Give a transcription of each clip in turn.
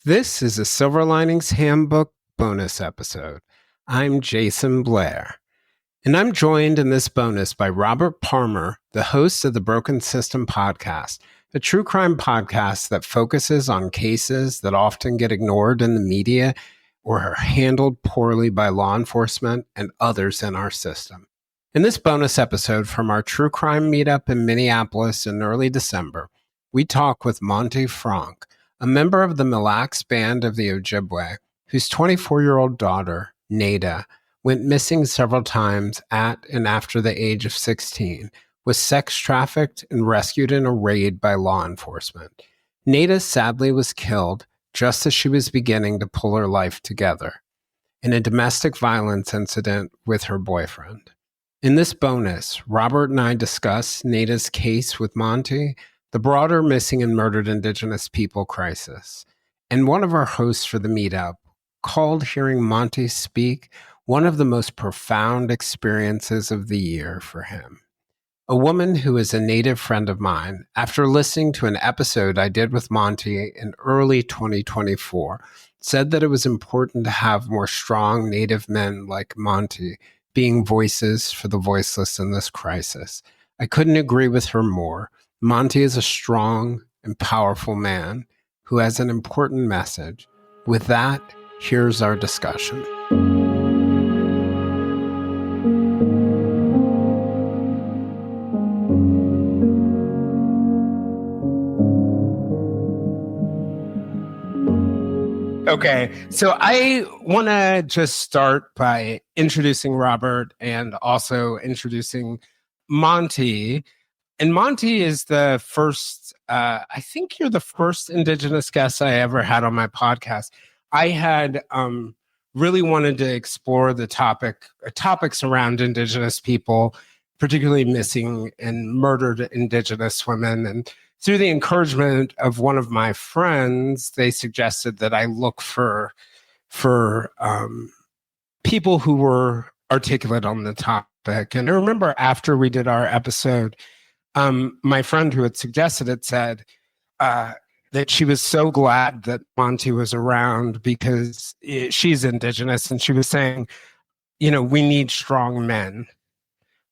This is a Silver Linings Handbook bonus episode. I'm Jayson Blair, and I'm joined in this bonus by Robert Parmer, the host of the Broken System podcast, a true crime podcast that focuses on cases that often get ignored in the media or are handled poorly by law enforcement and others in our system. In this bonus episode from our True Crime Meetup in Minneapolis in early December, we talk with Monte Fronk, a member of the Mille Lacs Band of the Ojibwe, whose 24-year-old daughter, Nada, went missing several times at and after the age of 16, was sex trafficked and rescued in a raid by law enforcement. Nada sadly was killed just as she was beginning to pull her life together in a domestic violence incident with her boyfriend. In this bonus, Robert and I discuss Nada's case with Monte, the broader missing and murdered Indigenous people crisis, and one of our hosts for the meetup called hearing Monte speak one of the most profound experiences of the year for him. A woman who is a Native friend of mine, after listening to an episode I did with Monte in early 2024, said that it was important to have more strong Native men like Monte being voices for the voiceless in this crisis. I couldn't agree with her more. Monte is a strong and powerful man who has an important message. With that, here's our discussion. Okay, so I want to just start by introducing Robert and also introducing Monte. And Monte is the first, I think you're the first Indigenous guest I ever had on my podcast. I had really wanted to explore the topics around Indigenous people, particularly missing and murdered Indigenous women. And through the encouragement of one of my friends, they suggested that I look for people who were articulate on the topic. And I remember after we did our episode, my friend who had suggested it said that she was so glad that Monte was around because she's Indigenous, and she was saying, we need strong men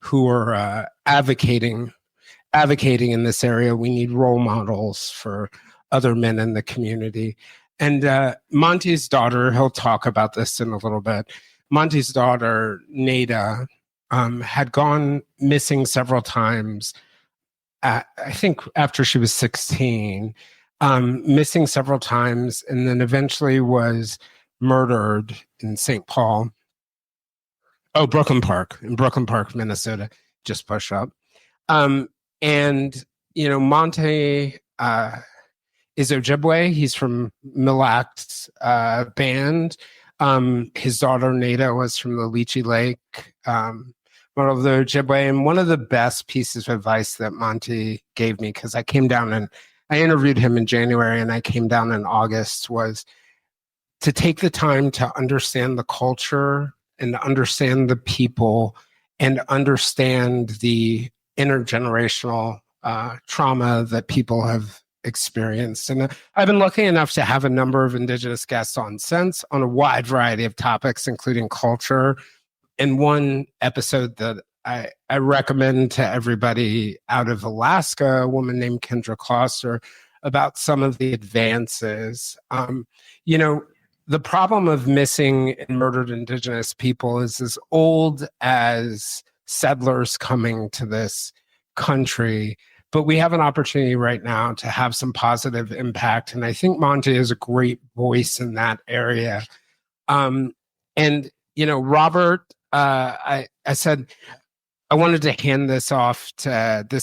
who are advocating in this area. We need role models for other men in the community. And Monte's daughter, he'll talk about this in a little bit. Monte's daughter, Nada, had gone missing several times. I think after she was 16, missing several times, and then eventually was murdered in St. Paul. Oh, Brooklyn Park, Minnesota, just push up. And, Monte is Ojibwe. He's from Mille Lacs Band. His daughter, Nada, was from the Leachy Lake, one of the Ojibwe. And one of the best pieces of advice that Monte gave me, because I came down and I interviewed him in January and I came down in August, was to take the time to understand the culture and understand the people and understand the intergenerational trauma that people have experienced. And I've been lucky enough to have a number of Indigenous guests on since on a wide variety of topics, including culture. And one episode that I recommend to everybody out of Alaska, a woman named Kendra Kloster, about some of the advances. The problem of missing and murdered Indigenous people is as old as settlers coming to this country, but we have an opportunity right now to have some positive impact. And I think Monte is a great voice in that area. Robert, I said I wanted to hand this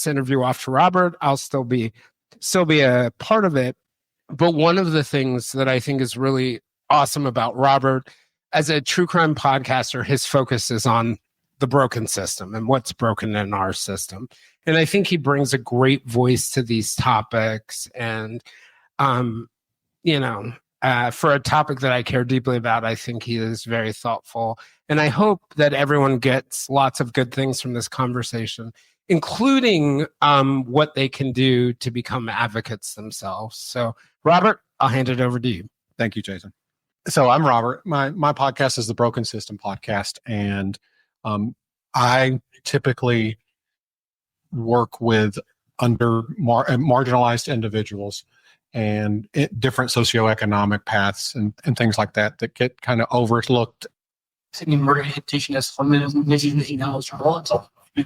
interview off to Robert. I'll still be a part of it. But one of the things that I think is really awesome about Robert as a true crime podcaster, his focus is on the broken system and what's broken in our system. And I think he brings a great voice to these topics. And, for a topic that I care deeply about, I think he is very thoughtful. And I hope that everyone gets lots of good things from this conversation, including what they can do to become advocates themselves. So, Robert, I'll hand it over to you. Thank you, Jayson. So I'm Robert. My podcast is the Broken System Podcast, and I typically work with marginalized individuals and different socioeconomic paths and things like that get kind of overlooked. Indigenous in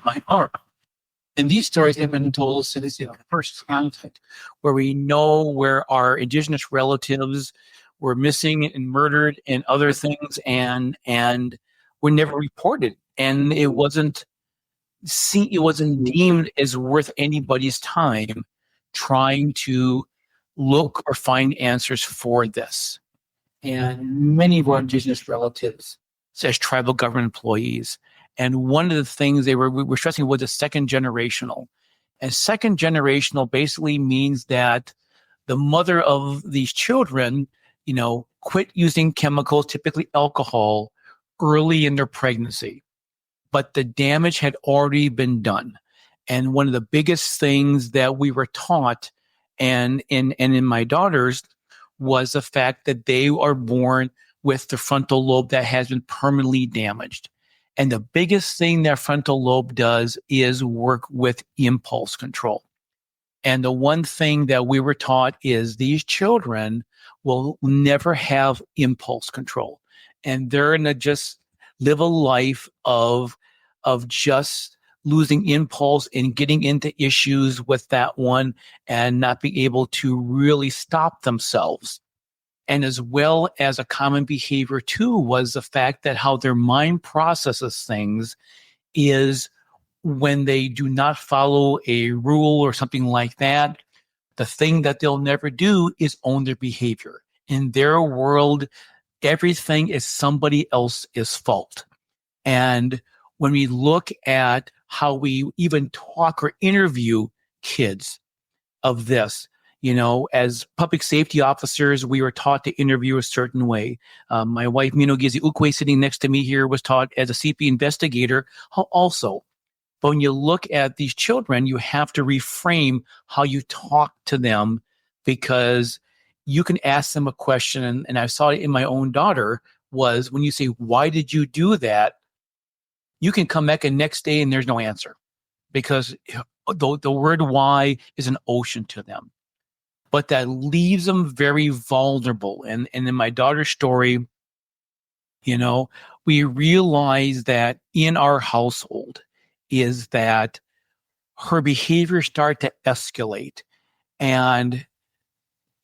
my heart. And these stories have been told since the first contact, where we know where our Indigenous relatives were missing and murdered and other things, and were never reported, and it wasn't deemed as worth anybody's time trying to look or find answers for this. And many of our Indigenous relatives, such as tribal government employees, and one of the things we were stressing was the second generational. And second generational basically means that the mother of these children, quit using chemicals, typically alcohol, early in their pregnancy. But the damage had already been done. And one of the biggest things that we were taught, and in my daughters, was the fact that they are born with the frontal lobe that has been permanently damaged. And the biggest thing that frontal lobe does is work with impulse control. And the one thing that we were taught is these children will never have impulse control. And they're going to just live a life of just losing impulse and getting into issues with that one and not being able to really stop themselves. And as well as a common behavior too was the fact that how their mind processes things is when they do not follow a rule or something like that, the thing that they'll never do is own their behavior. In their world, everything is somebody else's fault. And when we look at how we even talk or interview kids of this, as public safety officers, we were taught to interview a certain way. My wife, Mino Gizi Ukwe, sitting next to me here, was taught as a CP investigator also. But when you look at these children, you have to reframe how you talk to them, because you can ask them a question. And I saw it in my own daughter, was when you say, why did you do that? You can come back the next day and there's no answer, because the word why is an ocean to them. But that leaves them very vulnerable. And in my daughter's story, we realize that in our household is that her behavior started to escalate. And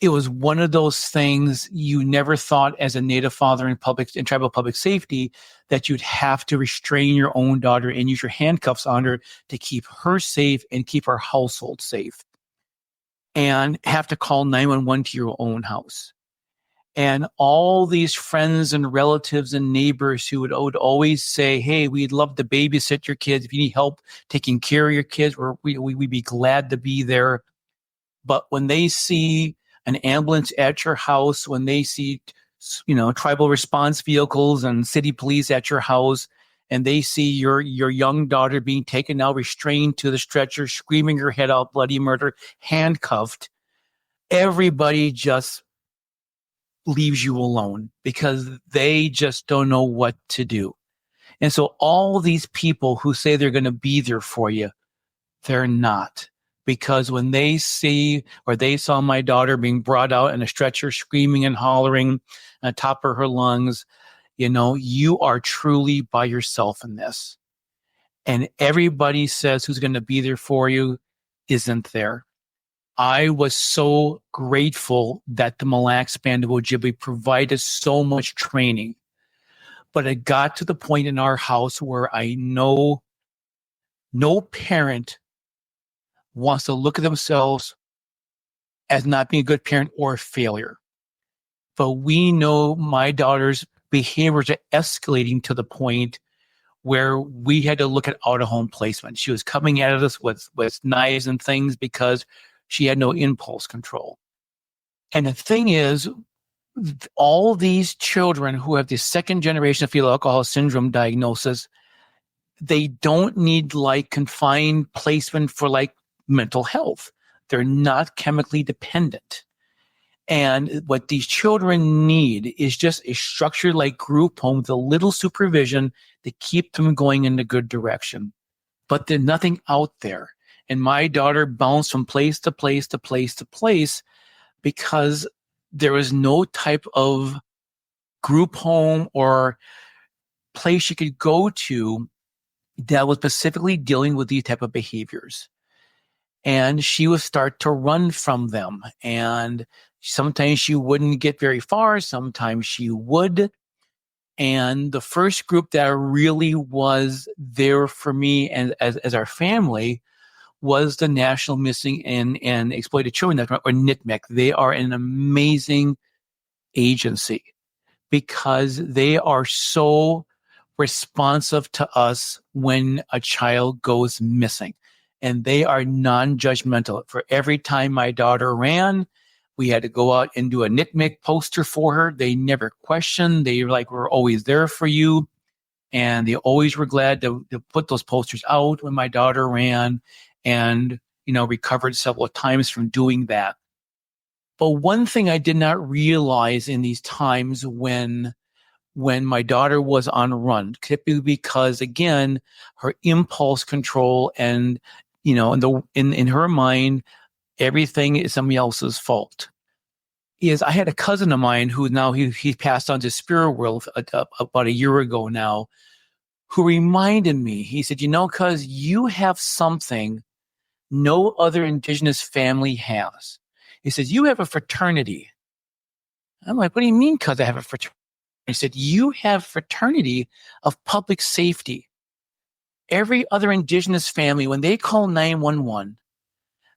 it was one of those things you never thought as a Native father in tribal public safety that you'd have to restrain your own daughter and use your handcuffs on her to keep her safe and keep our household safe, and have to call 911 to your own house. And all these friends and relatives and neighbors who would always say, hey, we'd love to babysit your kids. If you need help taking care of your kids, we'd be glad to be there. But when they see an ambulance at your house, when they see, tribal response vehicles and city police at your house, and they see your young daughter being taken out, restrained to the stretcher, screaming her head out, bloody murder, handcuffed, everybody just leaves you alone because they just don't know what to do. And so all these people who say they're going to be there for you, they're not. Because when they see, or they saw my daughter being brought out in a stretcher, screaming and hollering on the top of her lungs, you are truly by yourself in this. And everybody says who's going to be there for you isn't there. I was so grateful that the Mille Lacs Band of Ojibwe provided so much training. But it got to the point in our house where I know no parent wants to look at themselves as not being a good parent or a failure. But we know my daughter's behaviors are escalating to the point where we had to look at out-of-home placement. She was coming at us with knives and things because she had no impulse control. And the thing is, all these children who have the second generation of fetal alcohol syndrome diagnosis, they don't need confined placement for mental health. They're not chemically dependent. And what these children need is just a structured like group home with a little supervision to keep them going in the good direction. But there's nothing out there. And my daughter bounced from place to place to place to place because there was no type of group home or place she could go to that was specifically dealing with these type of behaviors. And she would start to run from them. And sometimes she wouldn't get very far. Sometimes she would. And the first group that really was there for me and as our family was the National Missing and Exploited Children Network, or NITMEC. They are an amazing agency because they are so responsive to us when a child goes missing. And they are non-judgmental. For every time my daughter ran, we had to go out and do a NITMIC poster for her. They never questioned. They were like, we're always there for you. And they always were glad to put those posters out when my daughter ran and, recovered several times from doing that. But one thing I did not realize in these times when my daughter was on a run, typically because, again, her impulse control and, in her mind, everything is somebody else's fault. Is I had a cousin of mine who now he passed on to spirit world about a year ago now, who reminded me. He said, cuz you have something no other Indigenous family has. He says, you have a fraternity. I'm like, what do you mean, cuz I have a fraternity? He said, you have fraternity of public safety. Every other Indigenous family, when they call 911,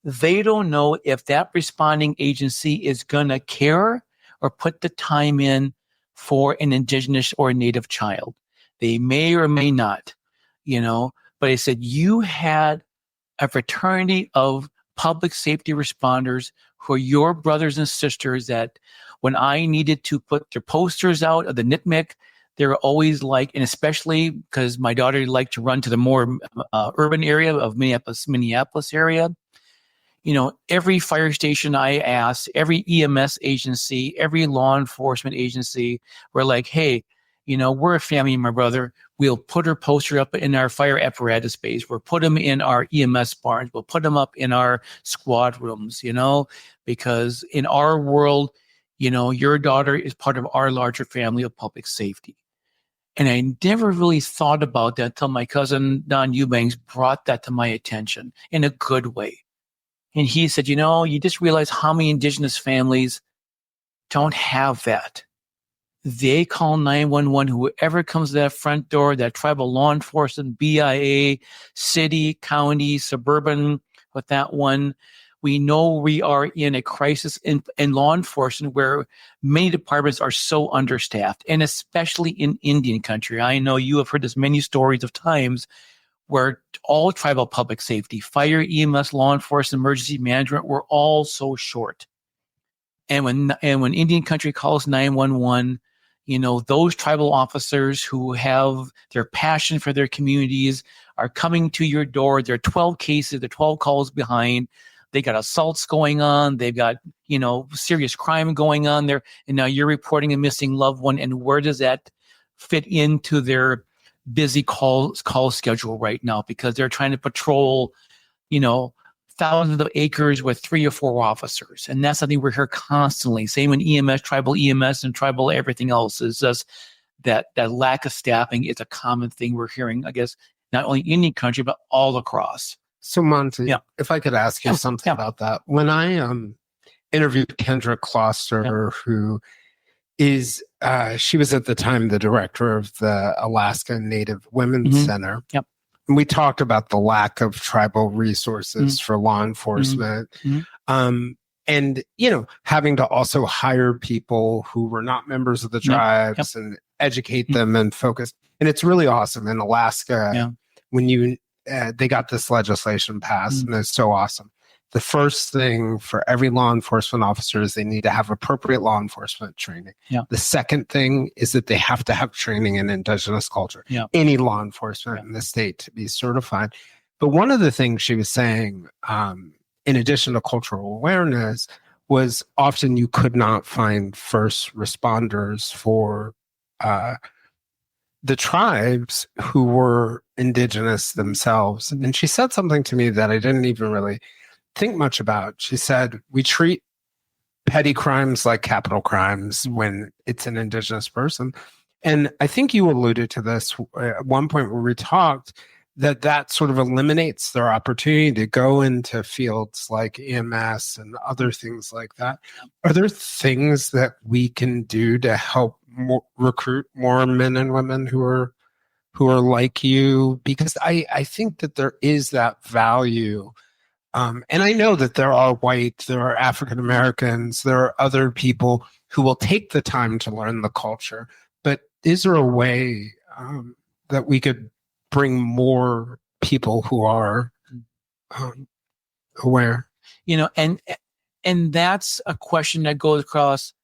they don't know if that responding agency is going to care or put the time in for an Indigenous or a Native child. They may or may not, but he said, you had a fraternity of public safety responders who are your brothers and sisters that when I needed to put their posters out of the NITMIC, they were always like, and especially because my daughter liked to run to the more urban area of Minneapolis area. Every fire station I asked, every EMS agency, every law enforcement agency were like, hey, we're a family, my brother. We'll put her poster up in our fire apparatus space. We'll put them in our EMS barns. We'll put them up in our squad rooms, because in our world, your daughter is part of our larger family of public safety. And I never really thought about that until my cousin, Don Eubanks, brought that to my attention in a good way. And he said, you just realize how many Indigenous families don't have that. They call 911, whoever comes to that front door, that tribal law enforcement, BIA, city, county, suburban, with that one. We know we are in a crisis in law enforcement where many departments are so understaffed, and especially in Indian country. I know you have heard this many stories of times where all tribal public safety, fire, EMS, law enforcement, emergency management, were all so short. And when Indian country calls 911, those tribal officers who have their passion for their communities are coming to your door. There are 12 cases, they're 12 calls behind. They got assaults going on. They've got, serious crime going on there. And now you're reporting a missing loved one. And where does that fit into their busy call schedule right now? Because they're trying to patrol, thousands of acres with 3 or 4 officers. And that's something we're here constantly. Same in EMS, tribal EMS and tribal everything else. Is just that lack of staffing is a common thing we're hearing, I guess, not only in Indian country, but all across. So Monte, if I could ask you something about that. When I interviewed Kendra Kloster, who is, she was at the time the director of the Alaska Native Women's Center. Yep. And we talked about the lack of tribal resources for law enforcement. And, having to also hire people who were not members of the tribes and educate them and focus. And it's really awesome in Alaska when they got this legislation passed, and it's so awesome. The first thing for every law enforcement officer is they need to have appropriate law enforcement training. The second thing is that they have to have training in Indigenous culture. Any law enforcement in the state to be certified. But one of the things she was saying, in addition to cultural awareness, was often you could not find first responders for the tribes who were indigenous themselves. And she said something to me that I didn't even really think much about. She said, we treat petty crimes like capital crimes when it's an indigenous person. And I think you alluded to this at one point where we talked that sort of eliminates their opportunity to go into fields like EMS and other things like that. Are there things that we can do to help recruit more men and women who are like you? Because I think that there is that value. And I know that there are white, there are African Americans, there are other people who will take the time to learn the culture. But is there a way that we could bring more people who are aware? And that's a question that goes across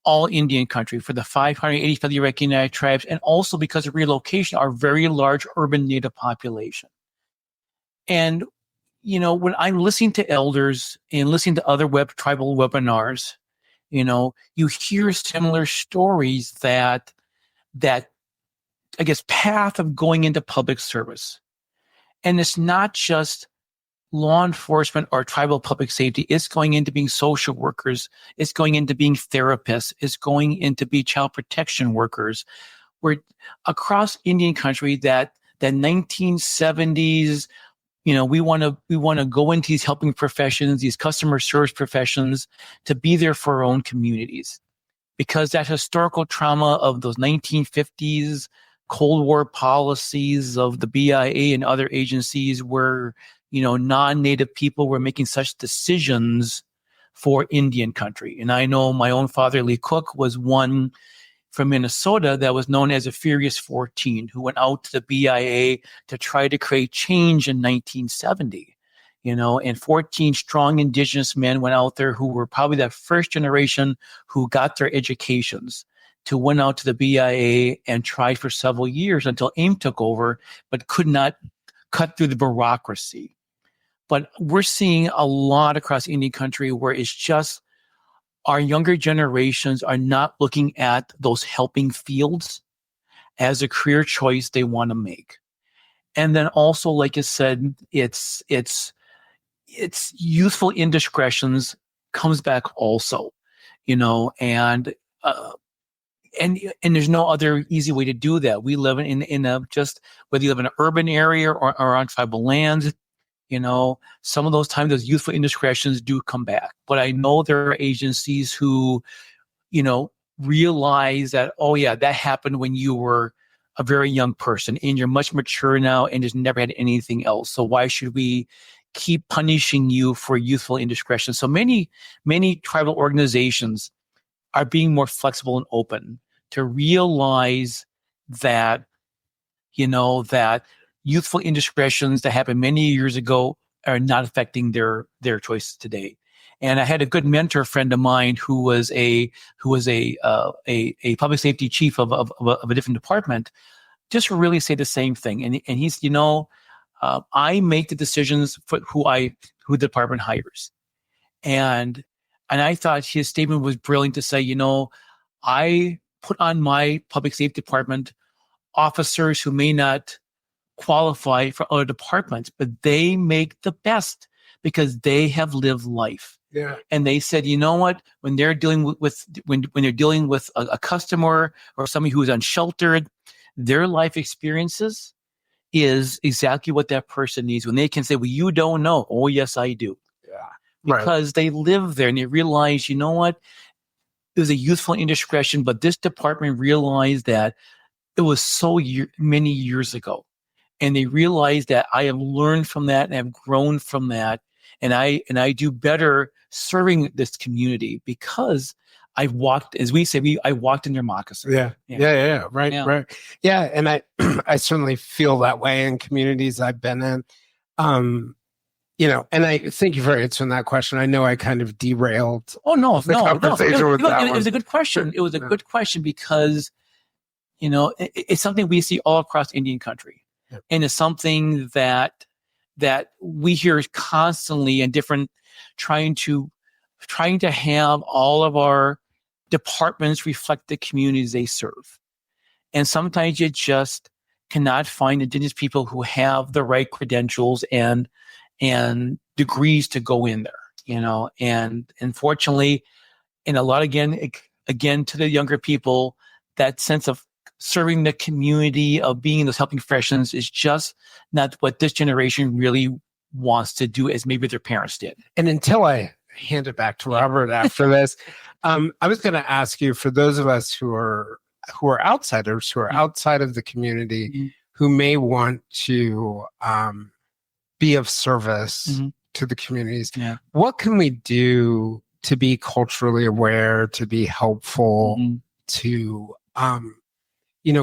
all Indian country for the 580 federally recognized tribes, and also because of relocation, our very large urban Native population. And when I'm listening to elders and listening to other tribal webinars, you hear similar stories that I guess path of going into public service. And it's not just law enforcement or tribal public safety. It's going into being social workers. It's going into being therapists. It's going into be child protection workers. We're across Indian country that 1970s, we want to go into these helping professions, these customer service professions, to be there for our own communities, because that historical trauma of those 1950s Cold War policies of the BIA and other agencies where non-native people were making such decisions for Indian country. And I know my own father, Lee Cook, was one from Minnesota that was known as a Furious 14, who went out to the BIA to try to create change in 1970. And 14 strong Indigenous men went out there who were probably that first generation who got their educations, to went out to the BIA and tried for several years until AIM took over, but could not cut through the bureaucracy. But we're seeing a lot across Indian country where it's just our younger generations are not looking at those helping fields as a career choice they want to make. And then also, like you said, it's youthful indiscretions comes back also, and there's no other easy way to do that. We live in a just, whether you live in an urban area or on tribal lands, some of those times those youthful indiscretions do come back. But I know there are agencies who, realize that, oh yeah, that happened when you were a very young person and you're much mature now and just never had anything else. So why should we keep punishing you for youthful indiscretion? So many tribal organizations are being more flexible and open to realize that, that youthful indiscretions that happened many years ago are not affecting their choices today. And I had a good mentor friend of mine who was a public safety chief of a different department, just really say the same thing. And he's, I make the decisions for who the department hires. And I thought his statement was brilliant to say, I put on my public safety department officers who may not qualify for other departments, but they make the best because they have lived life. Yeah. And they said, you know what? When they're dealing with when they're dealing with a customer or somebody who is unsheltered, their life experiences is exactly what that person needs. When they can say, well, you don't know. Oh, yes, I do. Yeah. Because they live there and they realize, you know what? It was a youthful indiscretion, but this department realized that it was so many years ago. And they realized that I have learned from that and have grown from that. And I do better serving this community because I've walked, as we say, I walked in their moccasins. Yeah. Right. Yeah. And I certainly feel that way in communities I've been in. And I thank you for answering that question. I know I kind of derailed. Oh, no. It was a good question. It was a good question because, it's something we see all across Indian country. Yeah. And it's something that we hear constantly in different, trying to trying to have all of our departments reflect the communities they serve. And sometimes you just cannot find Indigenous people who have the right credentials and degrees to go in there, and unfortunately, and a lot again to the younger people, that sense of serving the community, of being in those helping professions is just not what this generation really wants to do as maybe their parents did. And until I hand it back to Robert after this, I was going to ask you, for those of us who are outsiders, who are outside of the community, who may want to be of service to the communities, what can we do to be culturally aware, to be helpful, to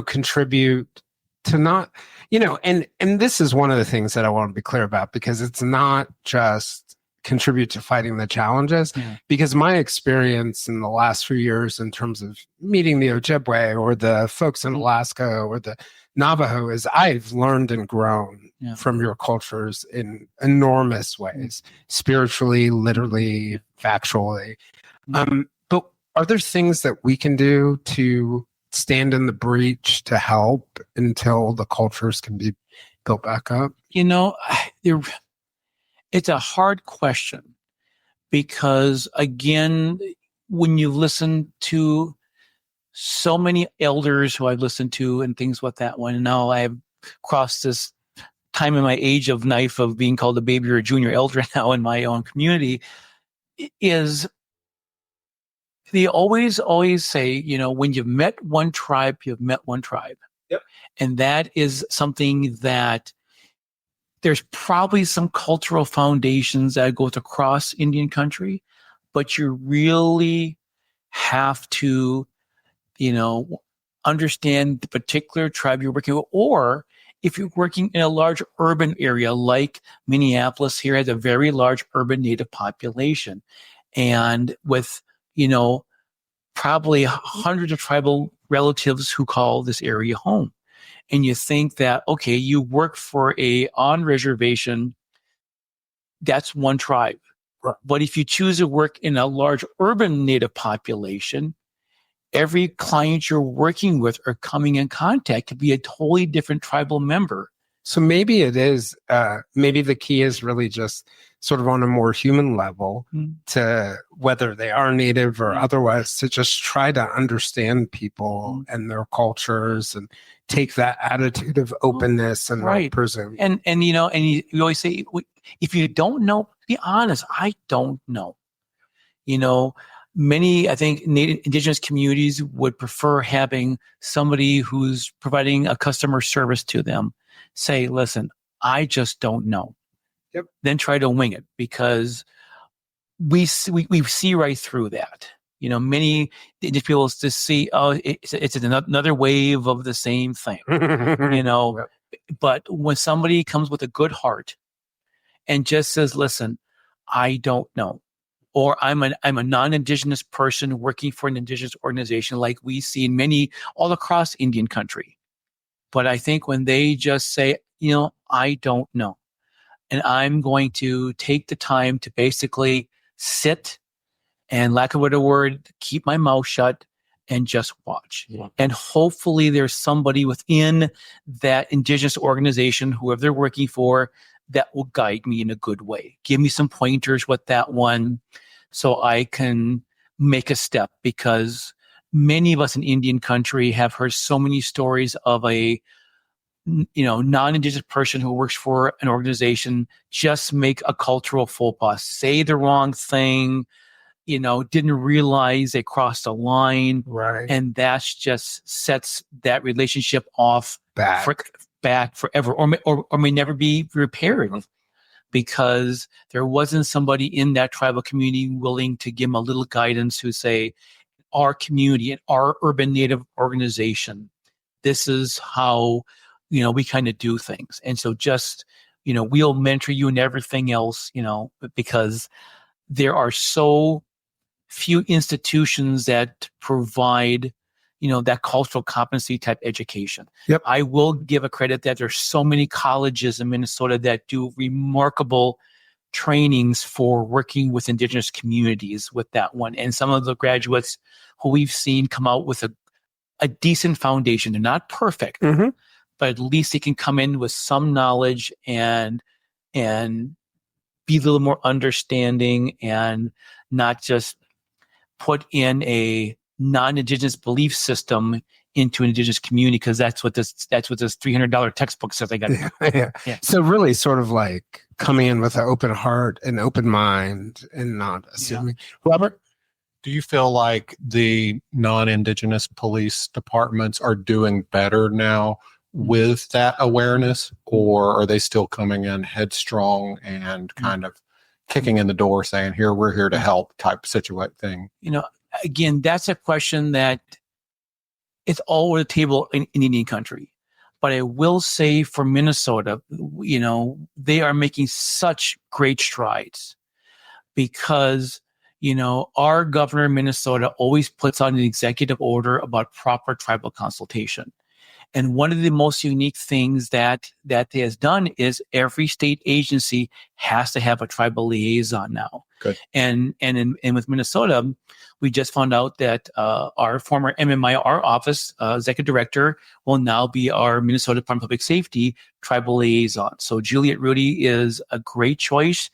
contribute, to not, and this is one of the things that I want to be clear about, because it's not just contribute to fighting the challenges, because my experience in the last few years in terms of meeting the Ojibwe or the folks in Alaska or the Navajo is I've learned and grown from your cultures in enormous ways, spiritually, literally, factually. But are there things that we can do to stand in the breach to help until the cultures can be built back up? It's a hard question, because again, when you listen to so many elders who I've listened to and things with that one, and now I've crossed this time in my age of knife of being called a baby or a junior elder now in my own community, is they always say, when you've met one tribe, you've met one tribe. Yep. And that is something that there's probably some cultural foundations that goes across Indian country, but you really have to, understand the particular tribe you're working with. Or if you're working in a large urban area like Minneapolis here has a very large urban Native population, and with, probably hundreds of tribal relatives who call this area home. And you think that, okay, you work for a on reservation, that's one tribe. Right. But if you choose to work in a large urban Native population, every client you're working with or coming in contact could be a totally different tribal member. So maybe it is, maybe the key is really just sort of on a more human level to, whether they are Native or otherwise, to just try to understand people and their cultures and take that attitude of openness and not presume. And you always say, if you don't know, be honest. I don't know. Many, I think, Native Indigenous communities would prefer having somebody who's providing a customer service to them say, listen, I just don't know. Yep. Then try to wing it, because we see right through that. Many Indigenous people just see, it's another wave of the same thing. Yep. But when somebody comes with a good heart and just says, listen, I don't know, or I'm a non-Indigenous person working for an Indigenous organization, like we see in many all across Indian country. But I think when they just say, I don't know, and I'm going to take the time to basically sit and, lack of a better word, keep my mouth shut and just watch. Yeah. And hopefully there's somebody within that Indigenous organization, whoever they're working for, that will guide me in a good way. Give me some pointers with that one so I can make a step, because many of us in Indian country have heard so many stories of a non-Indigenous person who works for an organization just make a cultural faux pas, say the wrong thing, didn't realize they crossed a line. Right. And that's just sets that relationship off back forever, or may never be repaired, because there wasn't somebody in that tribal community willing to give them a little guidance, who say, our community and our urban Native organization, this is how, we kind of do things. And so just, we'll mentor you and everything else, because there are so few institutions that provide, that cultural competency type education. Yep. I will give a credit that there's so many colleges in Minnesota that do remarkable trainings for working with Indigenous communities with that one. And some of the graduates who we've seen come out with a decent foundation. They're not perfect, Mhm. but at least they can come in with some knowledge and be a little more understanding and not just put in a non-Indigenous belief system into an Indigenous community, because that's what this $300 textbook says I got to do. Yeah. Yeah. So really sort of like coming in with an open heart and open mind and not assuming. Robert? Do you feel like the non-Indigenous police departments are doing better now with that awareness, or are they still coming in headstrong and kind of kicking in the door saying, here, we're here to help type situation thing? Again, that's a question that it's all over the table in Indian country. But I will say for Minnesota, they are making such great strides because, our governor in Minnesota always puts out an executive order about proper tribal consultation. And one of the most unique things that he has done is every state agency has to have a tribal liaison now. Good. And with Minnesota, we just found out that our former MMIR office executive director will now be our Minnesota Department of Public Safety tribal liaison. So Juliet Rudy is a great choice.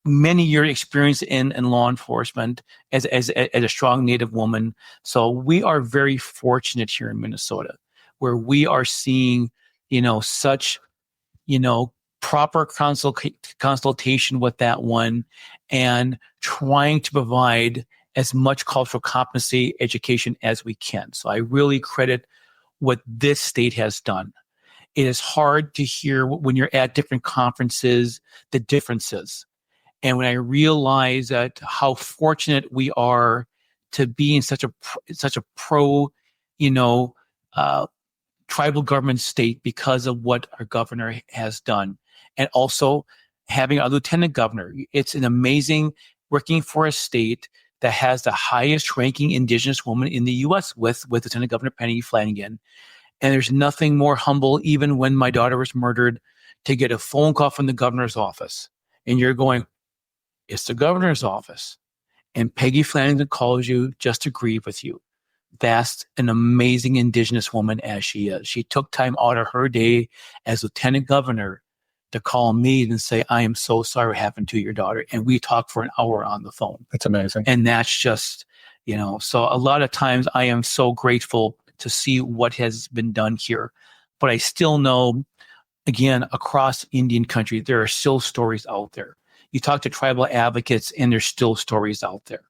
Many years experience in law enforcement as a strong Native woman. So we are very fortunate here in Minnesota, where we are seeing, such, proper consultation with that one, and trying to provide as much cultural competency education as we can. So I really credit what this state has done. It is hard to hear when you're at different conferences, the differences. And when I realize that how fortunate we are to be in such a pro, tribal government state because of what our governor has done, and also having a lieutenant governor, it's an amazing working for a state that has the highest ranking Indigenous woman in the U.S. with Lieutenant Governor Penny Flanagan. And there's nothing more humble, even when my daughter was murdered, to get a phone call from the governor's office, and you're going, it's the governor's office, and Peggy Flanagan calls you just to grieve with you. That's an amazing Indigenous woman as she is. She took time out of her day as lieutenant governor to call me and say, I am so sorry what happened to your daughter. And we talked for an hour on the phone. That's amazing. And that's just, so a lot of times I am so grateful to see what has been done here. But I still know, again, across Indian country, there are still stories out there. You talk to tribal advocates, and there's still stories out there,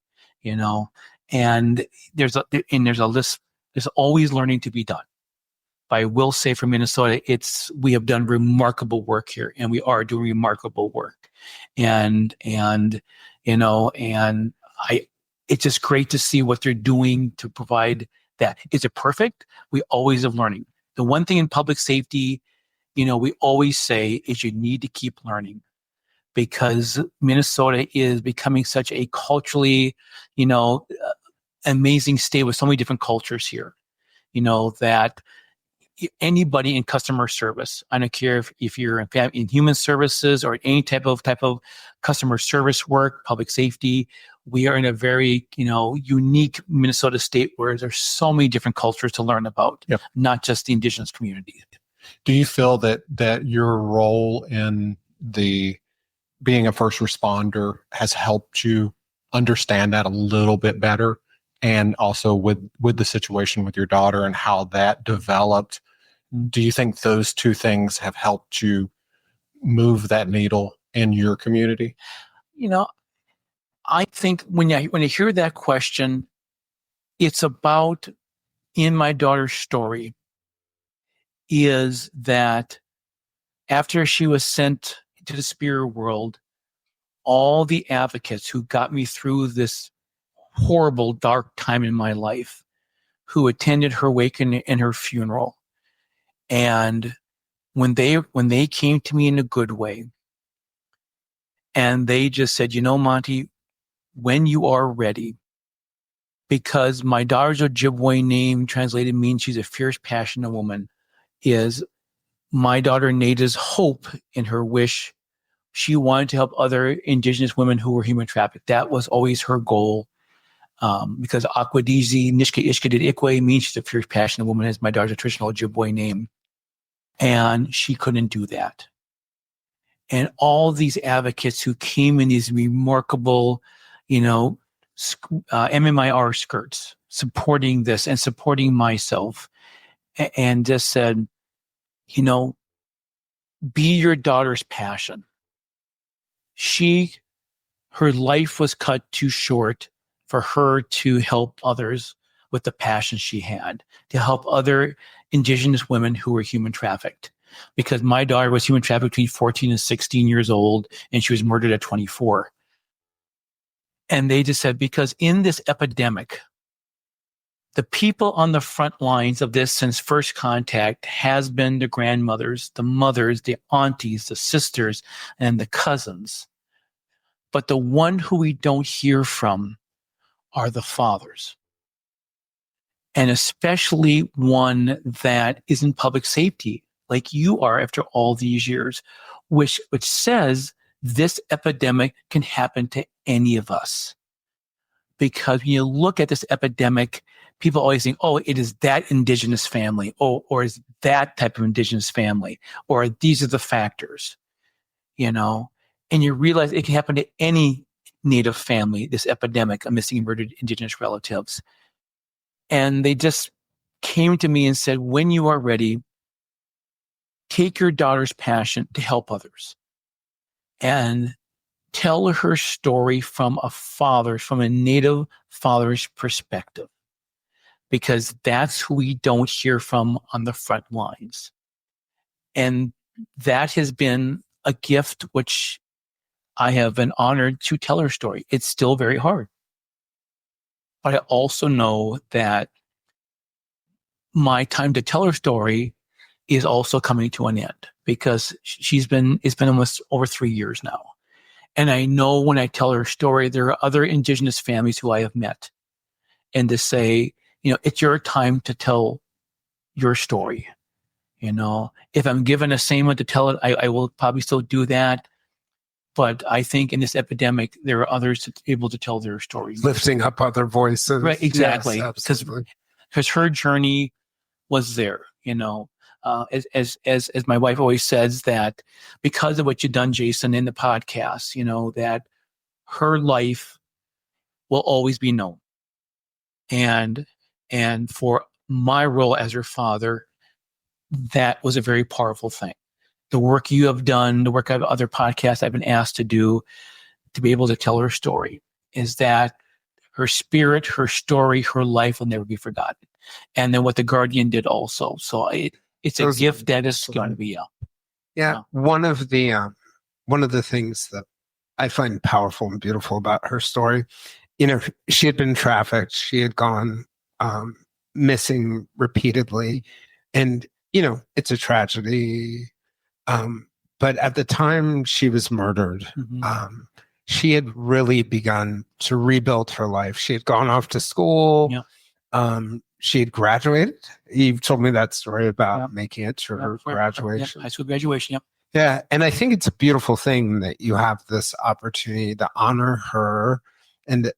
and there's a list. There's always learning to be done. But I will say for Minnesota, we have done remarkable work here, and we are doing remarkable work, and it's just great to see what they're doing to provide that. Is it perfect? We always have learning. The one thing in public safety, we always say is you need to keep learning, because Minnesota is becoming such a culturally, amazing state with so many different cultures here, that anybody in customer service, I don't care if you're in human services or any type of customer service work, public safety, we are in a very, unique Minnesota state where there's so many different cultures to learn about, not just the Indigenous community. Do you feel that your role in being a first responder has helped you understand that a little bit better, and also with the situation with your daughter and how that developed? Do you think those two things have helped you move that needle in your community? I think when you hear that question, it's about, in my daughter's story, is that after she was sent to the spirit world, all the advocates who got me through this horrible, dark time in my life, who attended her wake and her funeral, and when they came to me in a good way, and they just said, Monte, when you are ready, because my daughter's Ojibwe name translated means she's a fierce, passionate woman, is my daughter Nada's hope in her wish. she wanted to help other Indigenous women who were human trafficked. That was always her goal. Because Akwadizi Nishka Ishkadid Ikwe means she's a fierce, passionate woman, as my daughter's a traditional Ojibwe name. And she couldn't do that. And all these advocates who came in these remarkable, MMIR skirts, supporting this and supporting myself, and just said, be your daughter's passion. Her life was cut too short for her to help others with the passion she had, to help other Indigenous women who were human trafficked. Because my daughter was human trafficked between 14 and 16 years old, and she was murdered at 24. And they just said, because in this epidemic, the people on the front lines of this since first contact has been the grandmothers, the mothers, the aunties, the sisters, and the cousins. But the one who we don't hear from are the fathers. And especially one that is in public safety, like you are after all these years, which says this epidemic can happen to any of us. Because when you look at this epidemic, people always think, oh, it is that Indigenous family, or is that type of Indigenous family, or these are the factors, and you realize it can happen to any Native family, this epidemic of missing and murdered Indigenous relatives. And they just came to me and said, when you are ready, take your daughter's passion to help others and tell her story from a Native father's perspective, because that's who we don't hear from on the front lines. And that has been a gift which I have been honored to tell her story. It's still very hard. But I also know that my time to tell her story is also coming to an end, because it's been almost over 3 years now. And I know when I tell her story, there are other Indigenous families who I have met, and to say, it's your time to tell your story. If I'm given a assignment to tell it, I will probably still do that. But I think in this epidemic, there are others able to tell their stories. Lifting up other voices. Right, exactly. Yes, Because her journey was there, as my wife always says, that because of what you've done, Jayson, in the podcast, that her life will always be known. And for my role as her father, that was a very powerful thing. The work you have done, the work of other podcasts I've been asked to do, to be able to tell her story, is that her spirit, her story, her life will never be forgotten. And then what the Guardian did also. So it's a gift that is going to be up. Yeah. One of the things that I find powerful and beautiful about her story, she had been trafficked. She had gone missing repeatedly. And, it's a tragedy. But at the time she was murdered, she had really begun to rebuild her life. She had gone off to school. Yeah. She had graduated. You've told me that story about making it to her graduation. High school graduation, yep. Yeah. And I think it's a beautiful thing that you have this opportunity to honor her. And,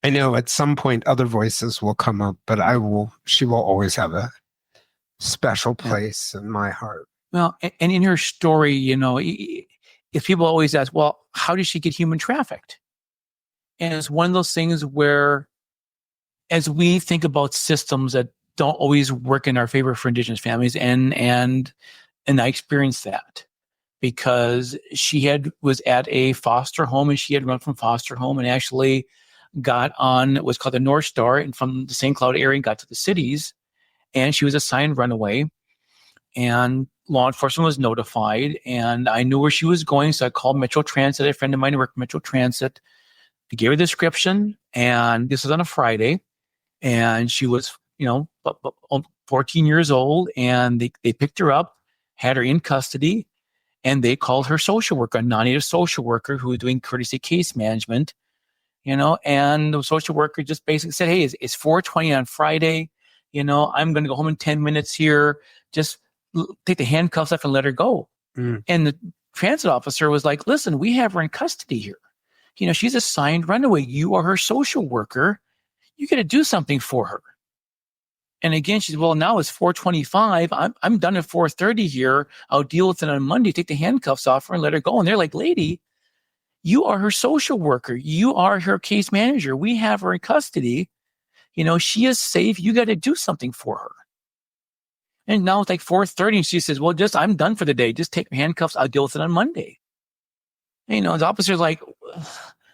I know at some point other voices will come up, but she will always have a special place in my heart. Well, and in her story, if people always ask, well, how did she get human trafficked? And it's one of those things where, as we think about systems that don't always work in our favor for Indigenous families, and I experienced that, because she was at a foster home, and she had run from foster home and actually got on what's called the North Star, and from the St. Cloud area got to the cities, and she was assigned runaway, and law enforcement was notified, and I knew where she was going. So I called Metro Transit. A friend of mine who worked Metro Transit. I gave her the description, and this was on a Friday, and she was, 14 years old, and they picked her up, had her in custody, and they called her social worker, a non-native social worker who was doing courtesy case management, and the social worker just basically said, hey, it's 4:20 on Friday. I'm going to go home in 10 minutes here. Just take the handcuffs off and let her go. Mm. And the transit officer was like, listen, we have her in custody here. She's a signed runaway. You are her social worker. You got to do something for her. And again, she said, well, now it's 4:25. I'm done at 4:30 here. I'll deal with it on Monday. Take the handcuffs off her and let her go. And they're like, lady, you are her social worker. You are her case manager. We have her in custody. She is safe. You got to do something for her. And now it's like 4:30. And she says, well, I'm done for the day. Just take your handcuffs. I'll deal with it on Monday. And, the officer's like,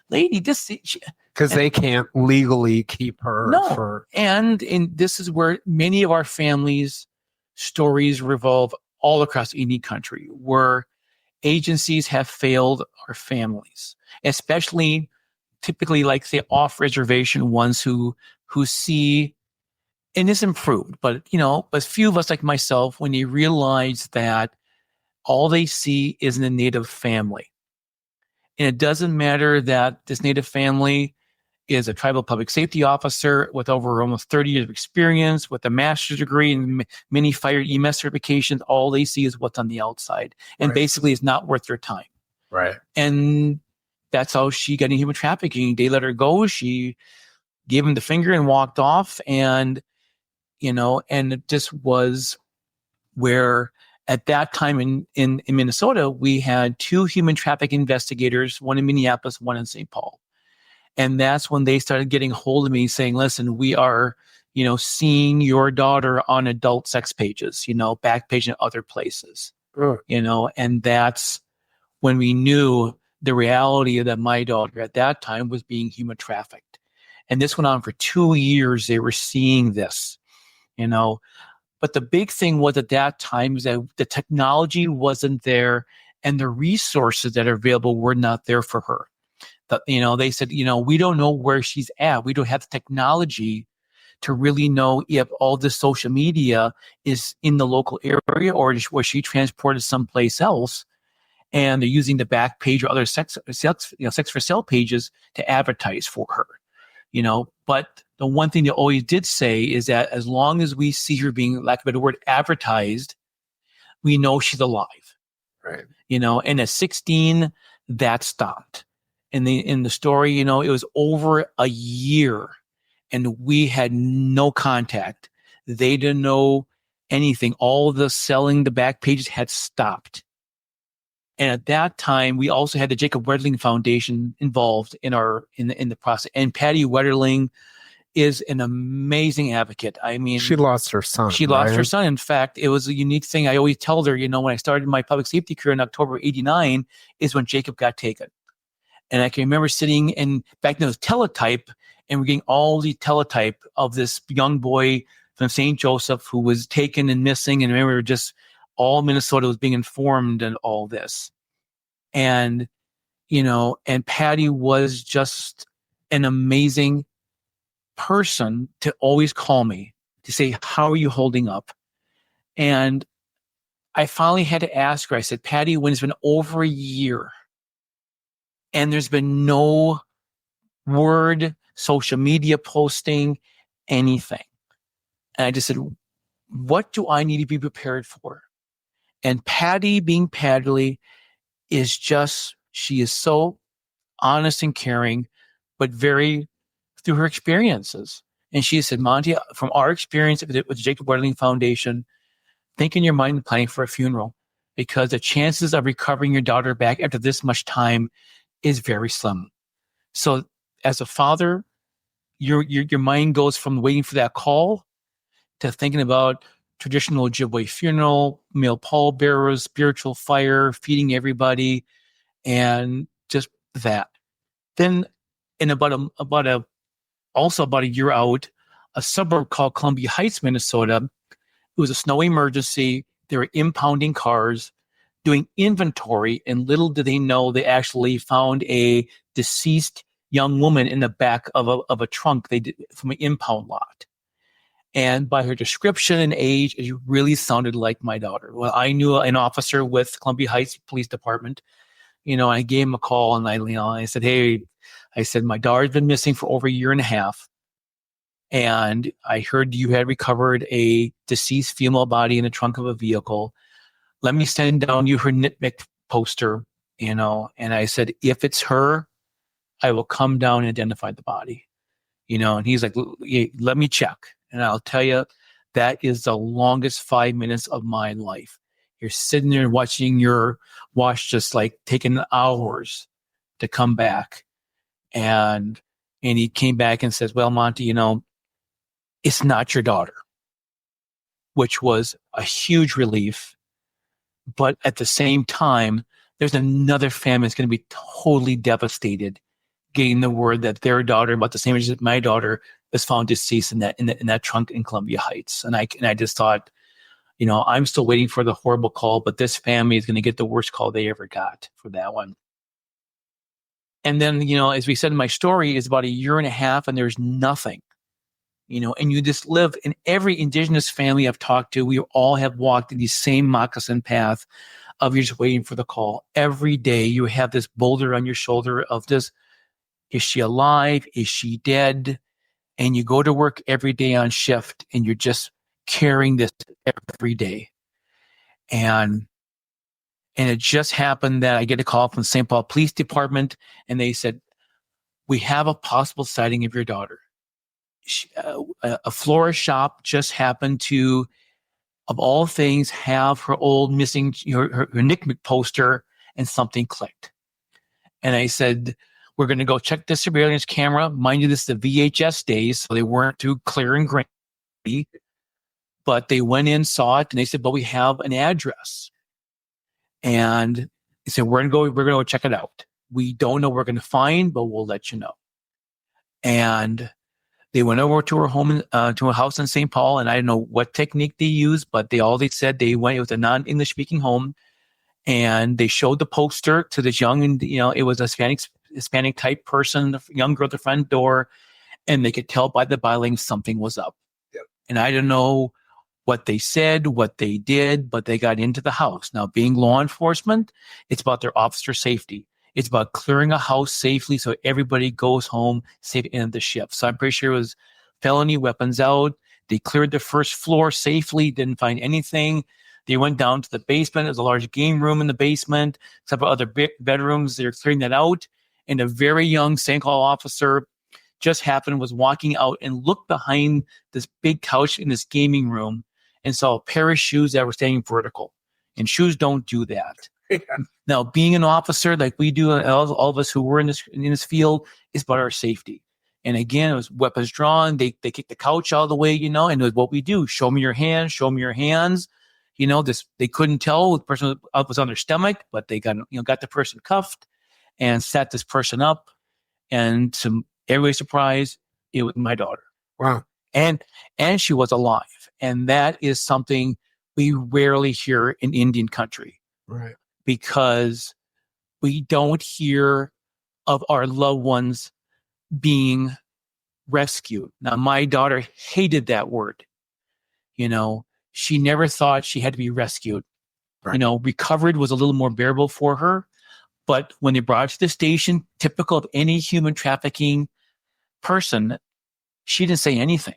lady, Because they can't legally keep her for. And this is where many of our families' stories revolve all across any country, where agencies have failed our families, especially typically like say off-reservation ones who see, and it's improved, but a few of us like myself, when they realize that all they see is a Native family. And it doesn't matter that this Native family is a tribal public safety officer with over almost 30 years of experience, with a master's degree and many fire EMS certifications. All they see is what's on the outside. And basically it's not worth their time. Right. And that's how she got into human trafficking. They let her go. She gave him the finger and walked off. And, and it just was where at that time in Minnesota, we had 2 human trafficking investigators, one in Minneapolis, one in St. Paul. And that's when they started getting hold of me saying, listen, we are, seeing your daughter on adult sex pages, Backpage and other places, and that's when we knew the reality that my daughter at that time was being human trafficked. And this went on for 2 years. They were seeing this, but the big thing was at that time is that the technology wasn't there and the resources that are available were not there for her. They said, we don't know where she's at. We don't have the technology to really know if all this social media is in the local area or was she transported someplace else. And they're using the Backpage or other sex for sale pages to advertise for her, But the one thing they always did say is that as long as we see her being, lack of a better word, advertised, we know she's alive. Right. And at 16, that stopped. In the story, it was over a year and we had no contact. They didn't know anything. All the selling the back pages had stopped. And at that time, we also had the Jacob Wetterling Foundation involved in the process. And Patty Wetterling is an amazing advocate. I mean, she lost her son. She lost her son. In fact, it was a unique thing. I always tell her, when I started my public safety career in October '89 is when Jacob got taken. And I can remember sitting back then it was teletype, and we're getting all the teletype of this young boy from St. Joseph who was taken and missing. And I remember just all Minnesota was being informed and all this. And, and Patty was just an amazing person to always call me to say, how are you holding up? And I finally had to ask her, I said, Patty, when it's been over a year and there's been no word, social media posting, anything. And I just said, what do I need to be prepared for? And Patty, being Patty, is just, she is so honest and caring, but very through her experiences. And she said, Monte, from our experience with the Jacob Wetterling Foundation, think in your mind and planning for a funeral, because the chances of recovering your daughter back after this much time is very slim. So as a father, your mind goes from waiting for that call to thinking about traditional Ojibwe funeral, male pallbearers, spiritual fire, feeding everybody, and just that. Then in about a year out, a suburb called Columbia Heights, Minnesota, it was a snowy emergency. They were impounding cars, doing inventory, and little did they know they actually found a deceased young woman in the back of a trunk they did from an impound lot. And by her description and age, it really sounded like my daughter. Well, I knew an officer with Columbia Heights Police Department. I gave him a call and I said, hey, my daughter's been missing for over a year and a half. And I heard you had recovered a deceased female body in the trunk of a vehicle. let me send down you her nitpick poster, and I said, if it's her, I will come down and identify the body, and he's like, let me check. And I'll tell you, that is the longest 5 minutes of my life. You're sitting there watching your watch just like taking hours to come back. And he came back and says, well, Monte, it's not your daughter, which was a huge relief. But at the same time, there's another family that's going to be totally devastated getting the word that their daughter, about the same age as my daughter, was found deceased in that trunk in Columbia Heights. And I just thought, I'm still waiting for the horrible call, but this family is going to get the worst call they ever got for that one. And then, as we said in my story, it's about a year and a half and there's nothing, and you just live in every Indigenous family I've talked to. We all have walked in the same moccasin path of you're just waiting for the call. Every day you have this boulder on your shoulder of this, is she alive? Is she dead? And you go to work every day on shift and you're just carrying this every day. And it just happened that I get a call from the St. Paul Police Department, and they said, we have a possible sighting of your daughter. A florist shop just happened to, of all things, have her old missing, her nitpick poster, and something clicked. And I said, we're going to go check the surveillance camera. Mind you, this is the VHS days, so they weren't too clear and grainy. But they went in, saw it, and they said, but we have an address. And they said, we're going to go check it out. We don't know what we're going to find, but we'll let you know. And they went over to her home, to a house in St. Paul, and I don't know what technique they used, but they said they went, it was a non-English speaking home, and they showed the poster to this young, and it was a Hispanic type person, the young girl at the front door, and they could tell by the body something was up. Yep. And I don't know what they said, what they did, but they got into the house. Now, being law enforcement, it's about their officer safety. It's about clearing a house safely so everybody goes home safe at the end of the shift. So I'm pretty sure it was felony weapons out. They cleared the first floor safely, didn't find anything. They went down to the basement. There's a large game room in the basement, several other bedrooms. They're clearing that out. And a very young St. Paul officer just was walking out and looked behind this big couch in this gaming room and saw a pair of shoes that were standing vertical. And shoes don't do that. Yeah. Now, being an officer like we do, all of us who were in this field, is about our safety. And again, it was weapons drawn. They kicked the couch all the way, and it was what we do. Show me your hands. Show me your hands. They couldn't tell the person was on their stomach, but they got the person cuffed and sat this person up. And to everybody's surprise, it was my daughter. Wow. And she was alive. And that is something we rarely hear in Indian country. Right. Because we don't hear of our loved ones being rescued. Now, my daughter hated that word. She never thought she had to be rescued. Right. Recovered was a little more bearable for her. But when they brought her to the station, typical of any human trafficking person, she didn't say anything.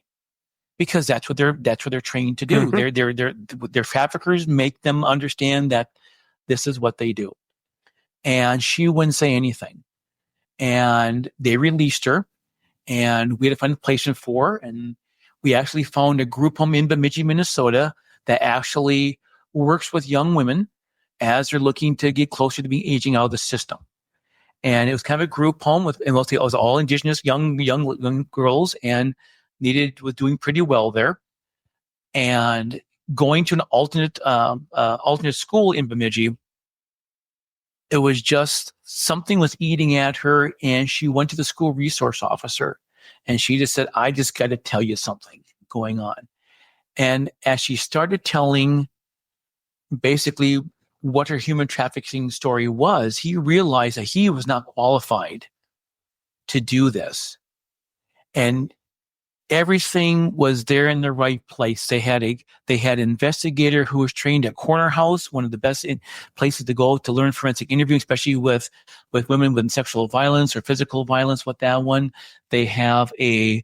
Because that's what they're trained to do. Mm-hmm. Their traffickers make them understand that this is what they do. And she wouldn't say anything. And they released her, and we had to find a placement for her. And we actually found a group home in Bemidji, Minnesota, that actually works with young women as they're looking to get closer to being aging out of the system. And it was kind of a group home and mostly it was all Indigenous young girls, and was doing pretty well there. And going to an alternate school in Bemidji, it was just something was eating at her, and she went to the school resource officer, and she just said, I just got to tell you something going on. And as she started telling basically what her human trafficking story was, he realized that he was not qualified to do this. And everything was there in the right place. They had an investigator who was trained at Corner House, one of the best places to go to learn forensic interviewing, especially with women with sexual violence or physical violence. With that one, they have a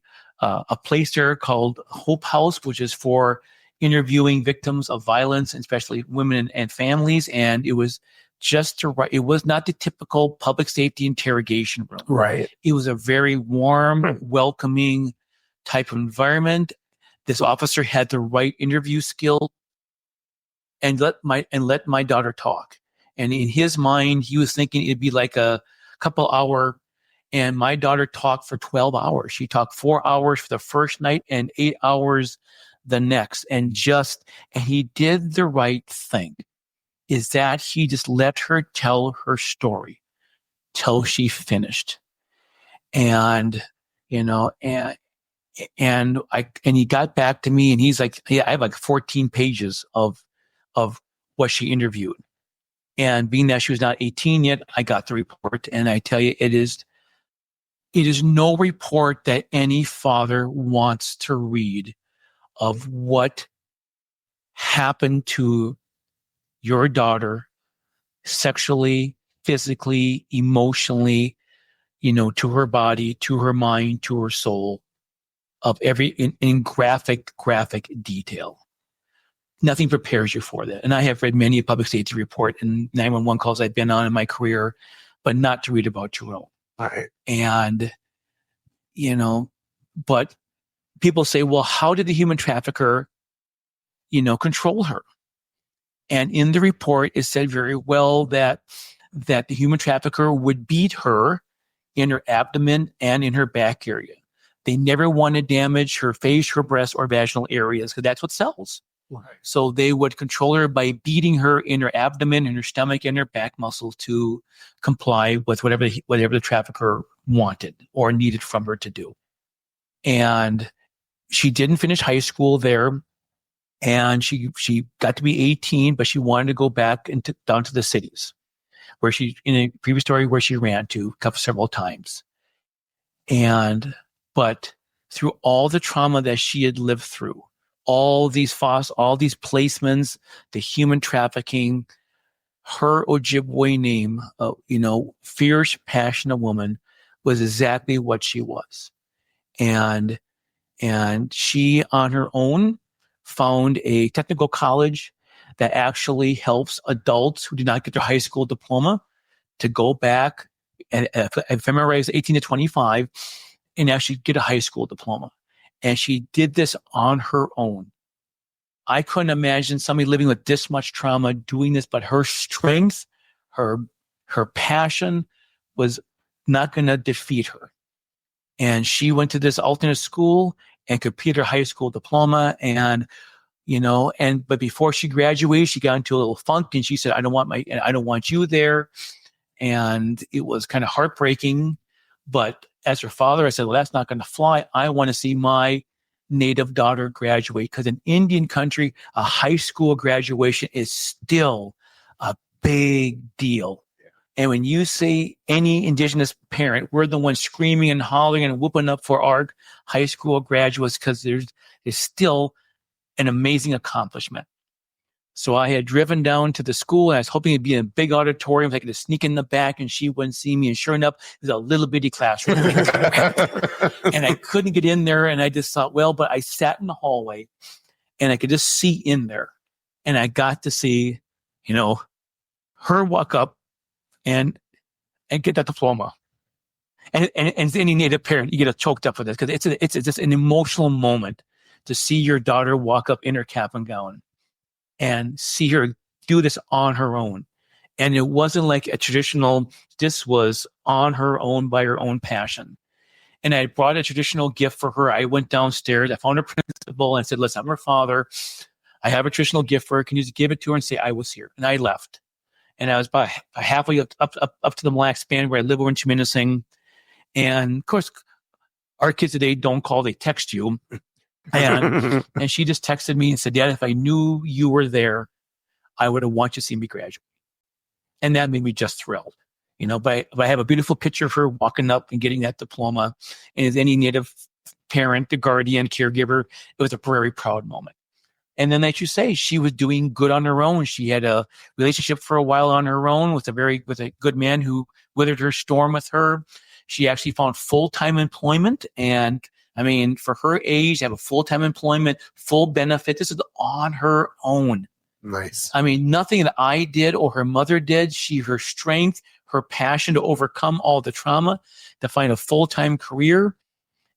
place there called Hope House, which is for interviewing victims of violence, especially women and families. And it was it was not the typical public safety interrogation room. Right. It was a very warm, welcoming type of environment. This officer had the right interview skill and let my daughter talk. And in his mind, he was thinking it'd be like a couple hour, and my daughter talked for 12 hours. She talked 4 hours for the first night and 8 hours the next. And he did the right thing, is that he just let her tell her story till she finished. And, and he got back to me and he's like, yeah, I have like 14 pages of what she interviewed. And being that she was not 18 yet, I got the report. And I tell you, it is no report that any father wants to read of what happened to your daughter sexually, physically, emotionally, to her body, to her mind, to her soul, of in graphic detail. Nothing prepares you for that. And I have read many a public safety report and 911 calls I've been on in my career, but not to read about your own. Right. And, but people say, well, how did the human trafficker, control her? And in the report, it said very well that the human trafficker would beat her in her abdomen and in her back area. They never want to damage her face, her breast, or vaginal areas because that's what sells. Right. So they would control her by beating her in her abdomen, in her stomach, and her back muscles to comply with whatever the trafficker wanted or needed from her to do. And she didn't finish high school there, and she got to be 18, but she wanted to go back down to the cities, where she, in a previous story, where she ran to several times. But through all the trauma that she had lived through, all these placements, the human trafficking, her Ojibwe name, fierce, passionate woman, was exactly what she was. And she, on her own, found a technical college that actually helps adults who did not get their high school diploma to go back, and if I remember, 18 to 25, and actually get a high school diploma. And she did this on her own. I couldn't imagine somebody living with this much trauma doing this, but her strength, her passion was not going to defeat her. And she went to this alternate school and completed her high school diploma. But before she graduated, she got into a little funk and she said, I don't want you there. And it was kind of heartbreaking. But as her father, I said, well, that's not going to fly. I want to see my native daughter graduate, because in Indian country, a high school graduation is still a big deal. And when you say any Indigenous parent, we're the ones screaming and hollering and whooping up for our high school graduates, because there's still an amazing accomplishment. So I had driven down to the school and I was hoping it'd be in a big auditorium. I could just sneak in the back and she wouldn't see me. And sure enough, it was a little bitty classroom. And I couldn't get in there. And I just thought, but I sat in the hallway and I could just see in there. And I got to see, her walk up and get that diploma. And as any Native parent, you get choked up with this, because it's just an emotional moment to see your daughter walk up in her cap and gown and see her do this on her own. And it wasn't like a traditional, this was on her own by her own passion. And I brought a traditional gift for her. I went downstairs, I found her principal and said, listen, I'm her father. I have a traditional gift for her. Can you just give it to her and say I was here? And I left. And I was about halfway up to the Mille Lacs Band, where I live over in Chiminasing. And of course, our kids today don't call, they text you. And she just texted me and said, Dad, if I knew you were there, I would have wanted you to see me graduate. And that made me just thrilled. But I have a beautiful picture of her walking up and getting that diploma. And as any Native parent, the guardian, caregiver, it was a very proud moment. And then, as you say, she was doing good on her own. She had a relationship for a while on her own with a good man who weathered her storm with her. She actually found full-time employment and I mean, for her age, to have a full-time employment, full benefit, this is on her own. Nice. I mean, nothing that I did or her mother did. Her strength, her passion to overcome all the trauma, to find a full-time career.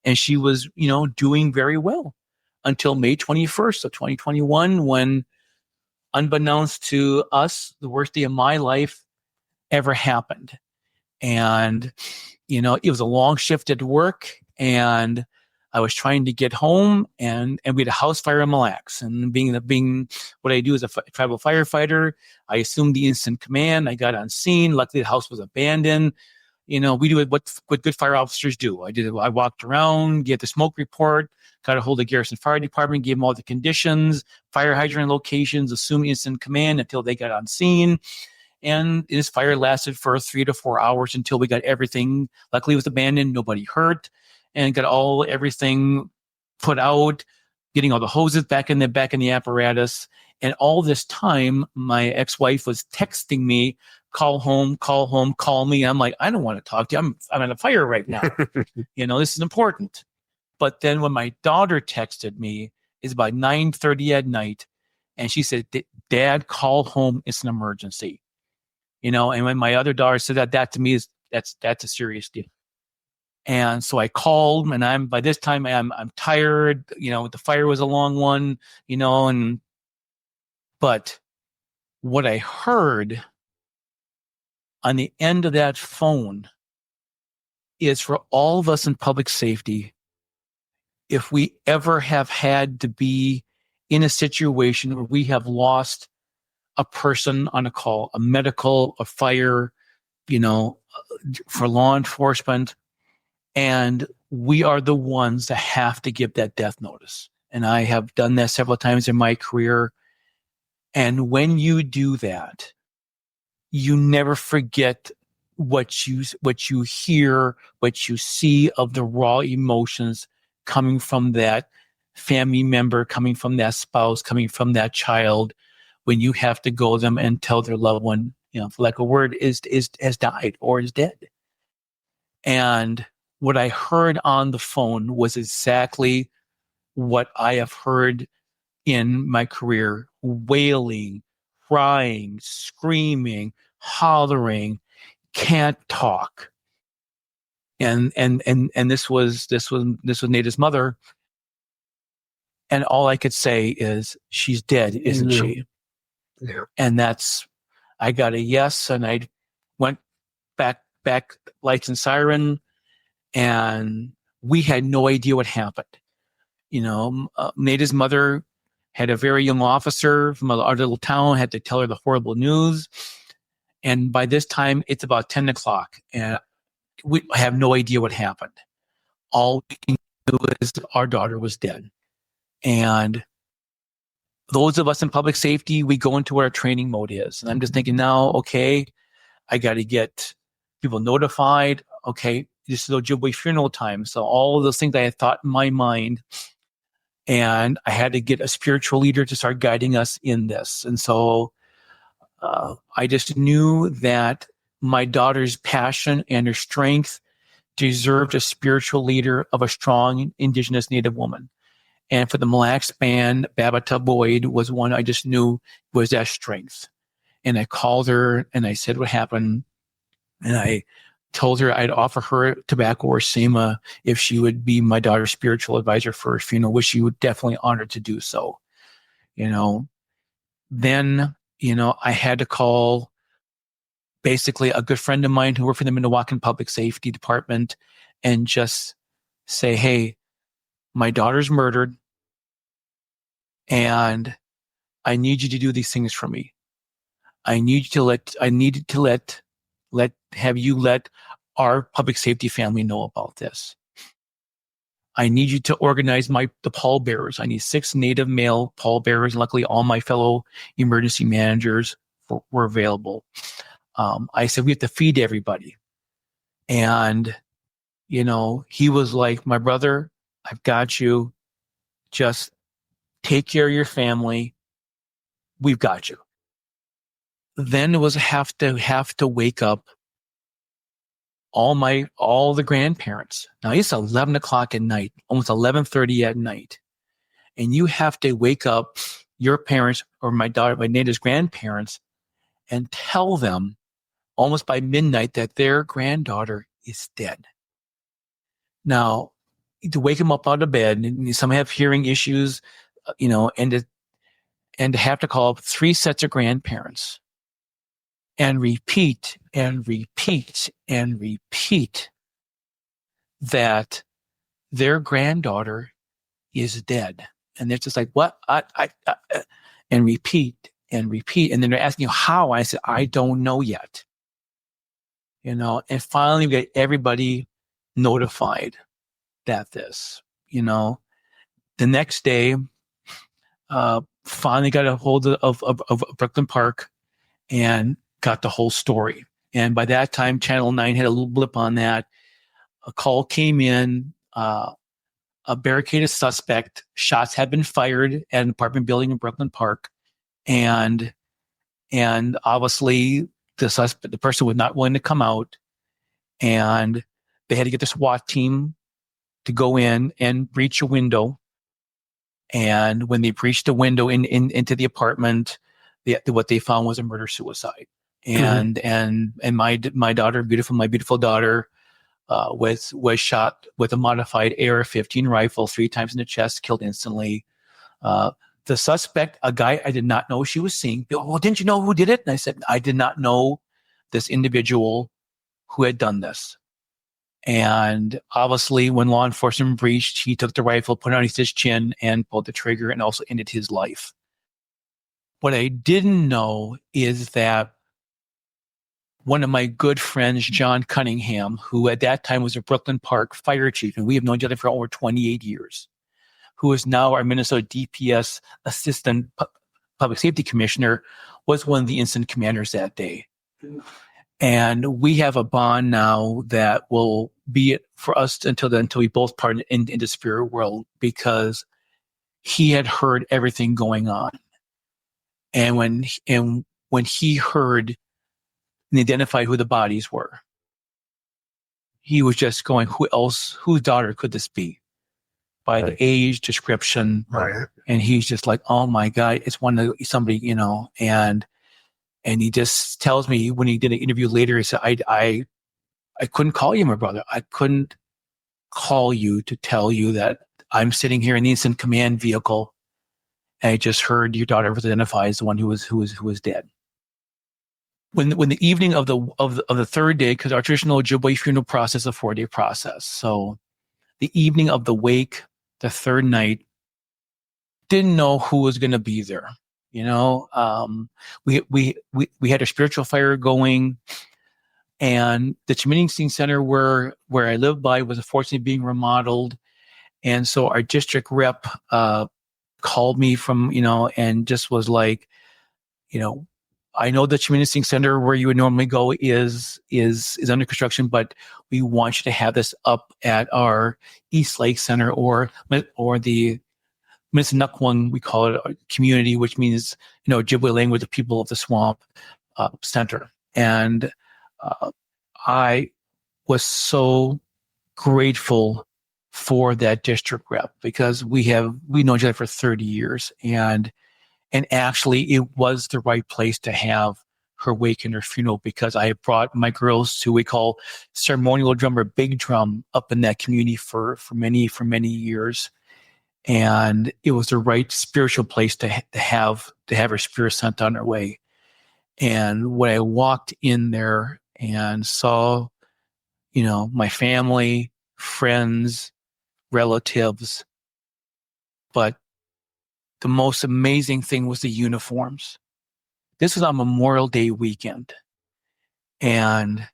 And she was, doing very well until May 21st of 2021, when, unbeknownst to us, the worst day of my life ever happened. And, it was a long shift at work, and I was trying to get home, and we had a house fire in Mille Lacs. And being what I do as a tribal firefighter, I assumed the instant command. I got on scene. Luckily, the house was abandoned. We do what good fire officers do. I walked around, gave the smoke report, got a hold of Garrison Fire Department, gave them all the conditions, fire hydrant locations, assumed instant command until they got on scene. And this fire lasted for 3 to 4 hours until we got everything. Luckily, it was abandoned, nobody hurt, and got everything put out, getting all the hoses back in the apparatus. And all this time, my ex-wife was texting me, call home, call me. I'm like, I don't want to talk to you. I'm at a fire right now. This is important. But then when my daughter texted me, it's about 9:30 at night, and she said, Dad, call home. It's an emergency. And when my other daughter said that to me, that's a serious deal. And so I called, and by this time I'm tired. The fire was a long one, but what I heard on the end of that phone is, for all of us in public safety, if we ever have had to be in a situation where we have lost a person on a call, a medical, a fire, for law enforcement, and we are the ones that have to give that death notice. And I have done that several times in my career. And when you do that, you never forget what you hear, what you see of the raw emotions coming from that family member, coming from that spouse, coming from that child, when you have to go to them and tell their loved one, for lack of a word, has died or is dead. And what I heard on the phone was exactly what I have heard in my career: wailing, crying, screaming, hollering, can't talk. And this was Nada's mother. And all I could say is, she's dead, isn't she? Yeah. And I got a yes, and I went back, lights and siren, and we had no idea what happened. Nada's mother had a very young officer from our little town, had to tell her the horrible news. And by this time, it's about 10 o'clock, and we have no idea what happened. All we can do is our daughter was dead. And those of us in public safety, we go into what our training mode is. And I'm just thinking now, okay, I got to get people notified. Okay, this is Ojibwe funeral time. So all of those things I had thought in my mind, and I had to get a spiritual leader to start guiding us in this. And so I just knew that my daughter's passion and her strength deserved a spiritual leader of a strong Indigenous Native woman. And for the Mille Lacs band, Babata Boyd was one I just knew was that strength. And I called her and I said what happened. And I told her I'd offer her tobacco or SEMA if she would be my daughter's spiritual advisor for her funeral, which she would definitely honor to do so. Then, I had to call basically a good friend of mine who worked for the Minneapolis Public Safety Department and just say, hey, my daughter's murdered, and I need you to do these things for me. I need to let our public safety family know about this. I need you to organize the pallbearers. I need 6 Native male pallbearers. Luckily, all my fellow emergency managers were available. I said, we have to feed everybody. And, he was like, my brother, I've got you. Just take care of your family. We've got you. Then it was have to wake up all the grandparents. Now it's 11 o'clock at night, almost 11:30 at night. And you have to wake up your parents or my neighbor's grandparents and tell them almost by midnight that their granddaughter is dead. Now, to wake them up out of bed, and some have hearing issues, and to have to call up 3 sets of grandparents and repeat and repeat and repeat that their granddaughter is dead. And they're just like, what? And repeat and repeat. And then they're asking you how. I said, I don't know yet. And finally we get everybody notified that the next day, finally got a hold of Brooklyn Park and got the whole story. And by that time, Channel 9 had a little blip on that. A call came in, a barricaded suspect, shots had been fired at an apartment building in Brooklyn Park. And obviously the person was not willing to come out, and they had to get the SWAT team to go in and breach a window. And when they breached the window into the apartment, what they found was a murder-suicide. And my beautiful daughter was shot with a modified AR-15 rifle 3 times in the chest, killed instantly. The suspect, a guy I did not know she was seeing. Well, didn't you know who did it? And I said, I did not know this individual who had done this. And obviously, when law enforcement breached, he took the rifle, put it on his chin, and pulled the trigger, and also ended his life. What I didn't know is that one of my good friends, John Cunningham, who at that time was a Brooklyn Park fire chief, and we have known each other for over 28 years, who is now our Minnesota DPS assistant public safety commissioner, was one of the incident commanders that day. And we have a bond now that will be it for us until we both part in the spirit world, because he had heard everything going on. And when he heard and identified who the bodies were, he was just going, whose daughter could this be? By the age description. Right. And he's just like, oh my God, it's somebody, and he just tells me when he did an interview later, he said, I couldn't call you my brother. I couldn't call you to tell you that I'm sitting here in the incident command vehicle, and I just heard your daughter was identified as the one who was dead. When the evening of the third day, because our traditional Ojibwe funeral process is a 4-day process. So the evening of the wake, the third night, didn't know who was going to be there. We had a spiritual fire going, and the community center where I lived by was unfortunately being remodeled. And so our district rep called me from, and just was like, I know the community center where you would normally go is under construction, but we want you to have this up at our East Lake Center or the Minnesota, we call it a community, which means, Ojibwe language, the people of the swamp center. And I was so grateful for that district rep, because we know each other for 30 years. And actually it was the right place to have her wake and her funeral, because I brought my girls to, we call ceremonial drummer Big Drum, up in that community for many years. And it was the right spiritual place to have her spirit sent on her way. And when I walked in there and saw, my family, friends, relatives, but the most amazing thing was the uniforms. This was on Memorial Day weekend. And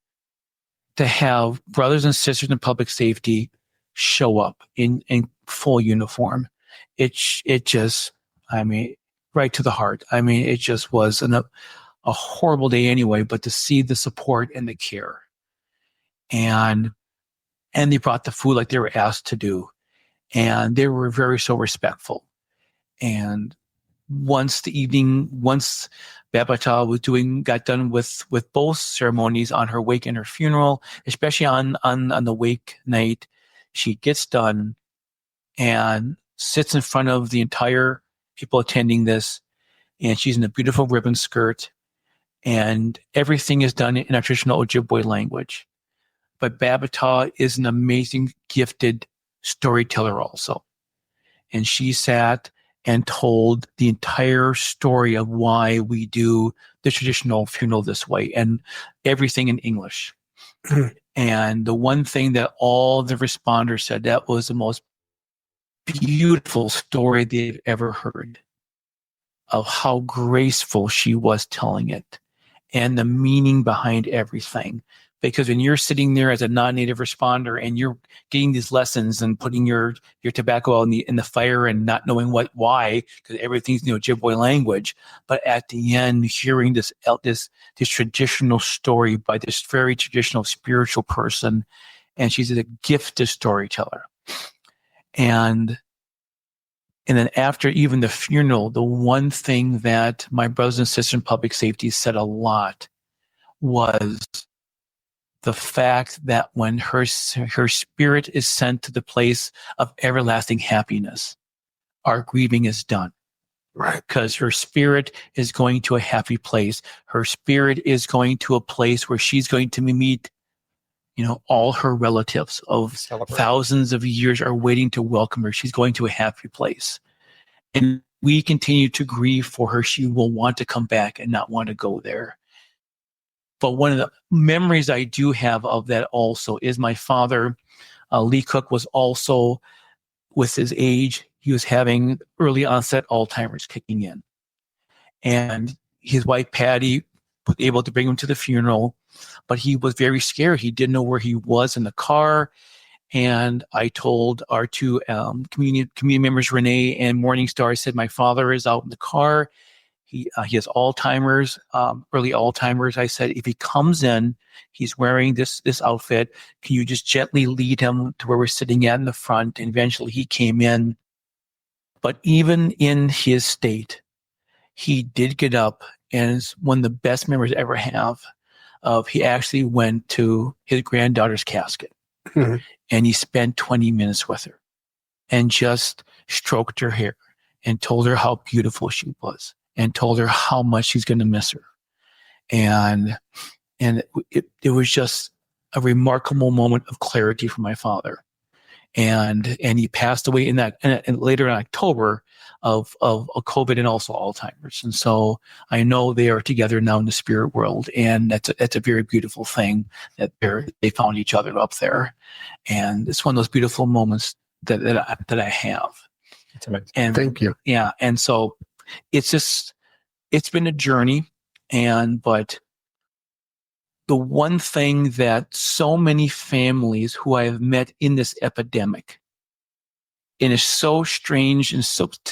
to have brothers and sisters in public safety show up in full uniform, it just, right to the heart. It just was a horrible day anyway, but to see the support and the care. And they brought the food like they were asked to do. And they were very so respectful. And once Babata got done with both ceremonies on her wake and her funeral, especially on the wake night, she gets done and sits in front of the entire people attending this, and she's in a beautiful ribbon skirt, and everything is done in a traditional Ojibwe language. But Babata is an amazing, gifted storyteller also. And she sat and told the entire story of why we do the traditional funeral this way, and everything in English. And the one thing that all the responders said, that was the most beautiful story they've ever heard, of how graceful she was telling it and the meaning behind everything. Because when you're sitting there as a non-native responder and you're getting these lessons and putting your tobacco in the fire and not knowing why, because everything's in the Ojibwe language, but at the end hearing this traditional story by this very traditional spiritual person, and she's a gifted storyteller. And then after even the funeral, the one thing that my brothers and sisters in public safety said a lot was the fact that when her spirit is sent to the place of everlasting happiness, our grieving is done. Right. Because her spirit is going to a happy place. Her spirit is going to a place where she's going to meet, all her relatives of thousands of years are waiting to welcome her. She's going to a happy place. And we continue to grieve for her. She will want to come back and not want to go there. But one of the memories I do have of that also is my father, Lee Cook, was also, with his age, he was having early onset Alzheimer's kicking in. And his wife, Patty, was able to bring him to the funeral, but he was very scared. He didn't know where he was in the car. And I told our two community members, Renee and Morningstar, I said, my father is out in the car. He has Alzheimer's, early Alzheimer's. I said, if he comes in, he's wearing this outfit, can you just gently lead him to where we're sitting at in the front? And eventually he came in. But even in his state, he did get up, and it's one of the best memories I ever have of, he actually went to his granddaughter's casket. Mm-hmm. And he spent 20 minutes with her and just stroked her hair and told her how beautiful she was and told her how much she's going to miss her. And it was just a remarkable moment of clarity for my father. And he passed away in that, and later in October of COVID and also Alzheimer's. And so I know they are together now in the spirit world, and that's a very beautiful thing that they found each other up there. And it's one of those beautiful moments that I have. That's amazing. And thank you. Yeah. And so it's been a journey, but the one thing that so many families who I have met in this epidemic, and it's so strange and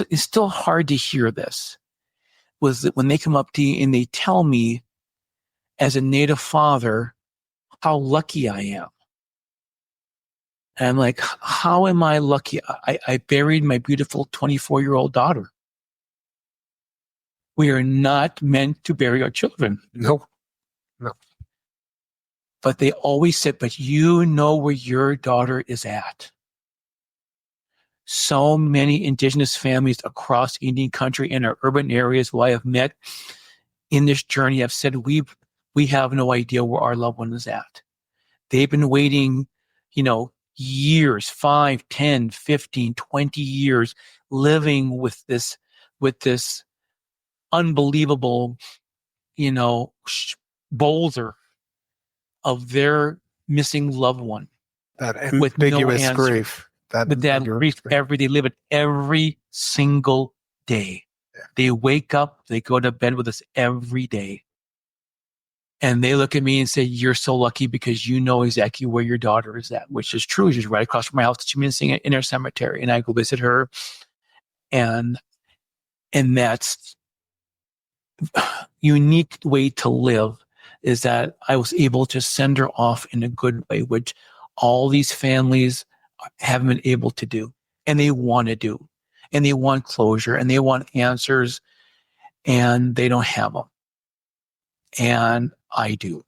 it's still hard to hear this, was that when they come up to you and they tell me as a Native father how lucky I am. And I'm like, how am I lucky? I buried my beautiful 24-year-old daughter. We are not meant to bury our children. No. But they always said, but you know where your daughter is at. So many Indigenous families across Indian country and our urban areas who I have met in this journey have said, we have no idea where our loved one is at. They've been waiting, years, 5, 10, 15, 20 years, living with this unbelievable, boulder of their missing loved one. That ambiguous grief. That grief they live it every single day. Yeah. They wake up, they go to bed with us every day. And they look at me and say, you're so lucky because you know exactly where your daughter is at, which is true. She's right across from my house. She's missing in our cemetery. And I go visit her. And that's unique way to live, is that I was able to send her off in a good way, which all these families haven't been able to do, and they want to do. and they want closure and they want answers, and they don't have them. And I do,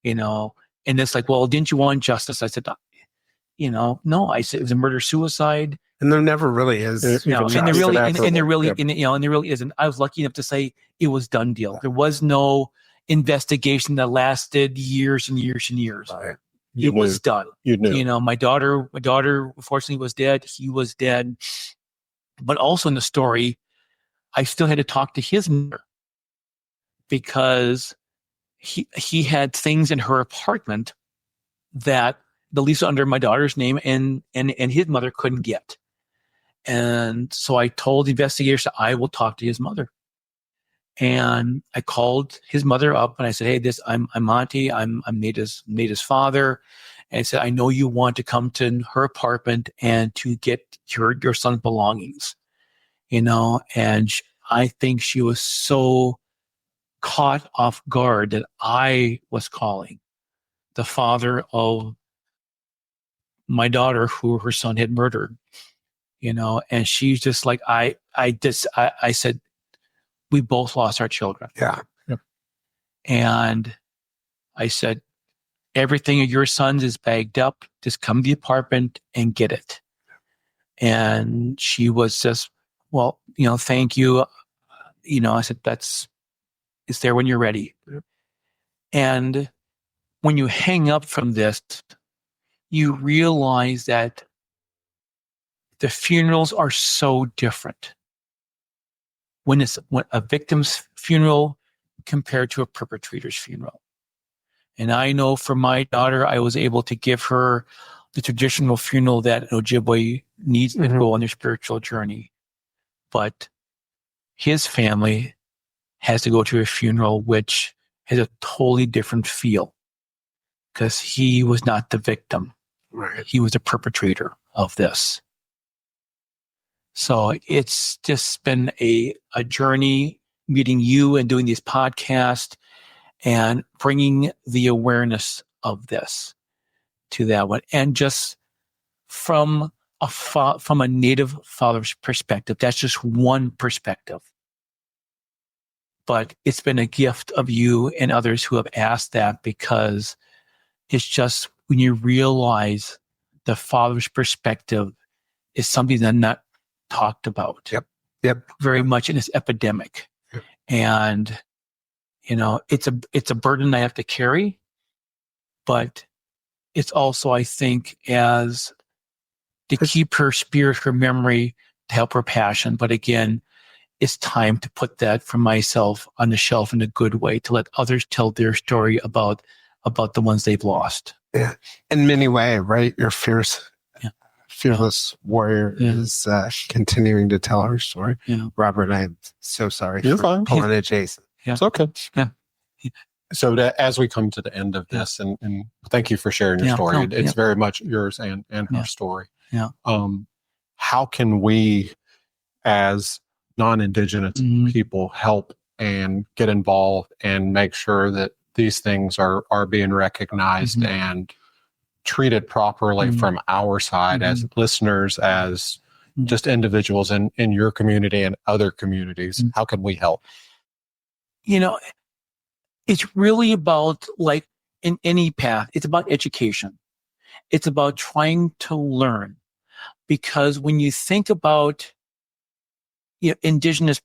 and it's like, well, didn't you want justice? I said, no, I said it was a murder-suicide. And there never really is. No, and there really isn't. I was lucky enough to say it was done deal. There was no investigation that lasted years and years and years. Right. It was done. You knew. My daughter unfortunately was dead. He was dead. But also in the story, I still had to talk to his mother because he had things in her apartment that the lease under my daughter's name and his mother couldn't get. And so I told the investigators that I will talk to his mother. And I called his mother up and I said, hey, I'm Monte. I'm Nada's father. And I said, I know you want to come to her apartment and to get your son's belongings, and I think she was so caught off guard that I was calling the father of my daughter who her son had murdered, and she's just like, I said, we both lost our children. Yeah. Yep. And I said, everything of your sons is bagged up. Just come to the apartment and get it. And she was just, well, thank you. I said, it's there when you're ready. Yep. And when you hang up from this, you realize that the funerals are so different. When a victim's funeral compared to a perpetrator's funeral. And I know for my daughter, I was able to give her the traditional funeral that an Ojibwe needs to go on their spiritual journey. But his family has to go to a funeral which has a totally different feel because he was not the victim. Right. He was the perpetrator of this. So it's just been a journey meeting you and doing these podcasts and bringing the awareness of this to that one. And just from a Native father's perspective, that's just one perspective. But it's been a gift of you and others who have asked that because it's just when you realize the father's perspective is something that's not talked about. Yep. Very much in this epidemic. Yep. And, it's a burden I have to carry, but it's also, I think, as to keep her spirit, her memory, to help her passion. But again, it's time to put that for myself on the shelf in a good way to let others tell their story about the ones they've lost. Yeah. In many ways, right? Your fearless warrior is continuing to tell her story. Yeah. Robert, I'm so sorry You're for fine. calling it Jayson. Yeah. It's okay. Yeah. So as we come to the end of this, and thank you for sharing your story. It's very much yours and her story. Yeah. How can we, as non-Indigenous people, help and get involved and make sure that these things are being recognized and treated properly from our side as listeners, as just individuals in your community and other communities? How can we help? It's really about, like in any path, it's about education. It's about trying to learn. Because when you think about Indigenous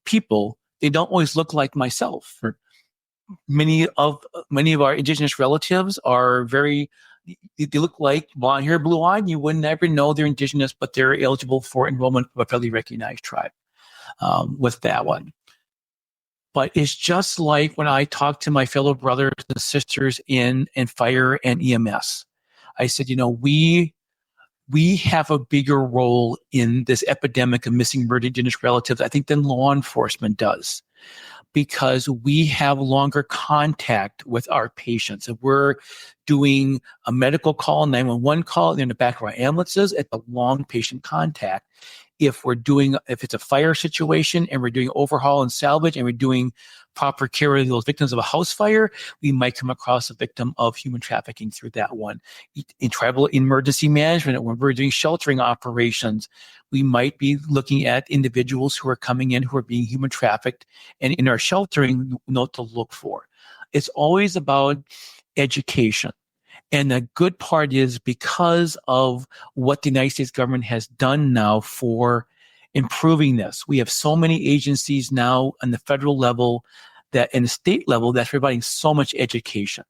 people, they don't always look like myself. Many of our Indigenous relatives are they look like blonde hair, blue eyed. You would never know they're Indigenous, but they're eligible for enrollment of a federally recognized tribe with that one. But it's just like when I talk to my fellow brothers and sisters in fire and EMS. I said, we have a bigger role in this epidemic of missing murdered Indigenous relatives, I think, than law enforcement does. Because we have longer contact with our patients. If we're doing a medical call, 911 call, they're in the back of our ambulances, at the long patient contact. if it's a fire situation and we're doing overhaul and salvage and we're doing proper care of those victims of a house fire, we might come across a victim of human trafficking through that one. In tribal emergency management, when we're doing sheltering operations, we might be looking at individuals who are coming in who are being human trafficked, and in our sheltering, we know what to look for. It's always about education. And the good part is, because of what the United States government has done now for improving this, we have so many agencies now on the federal level and the state level that's providing so much education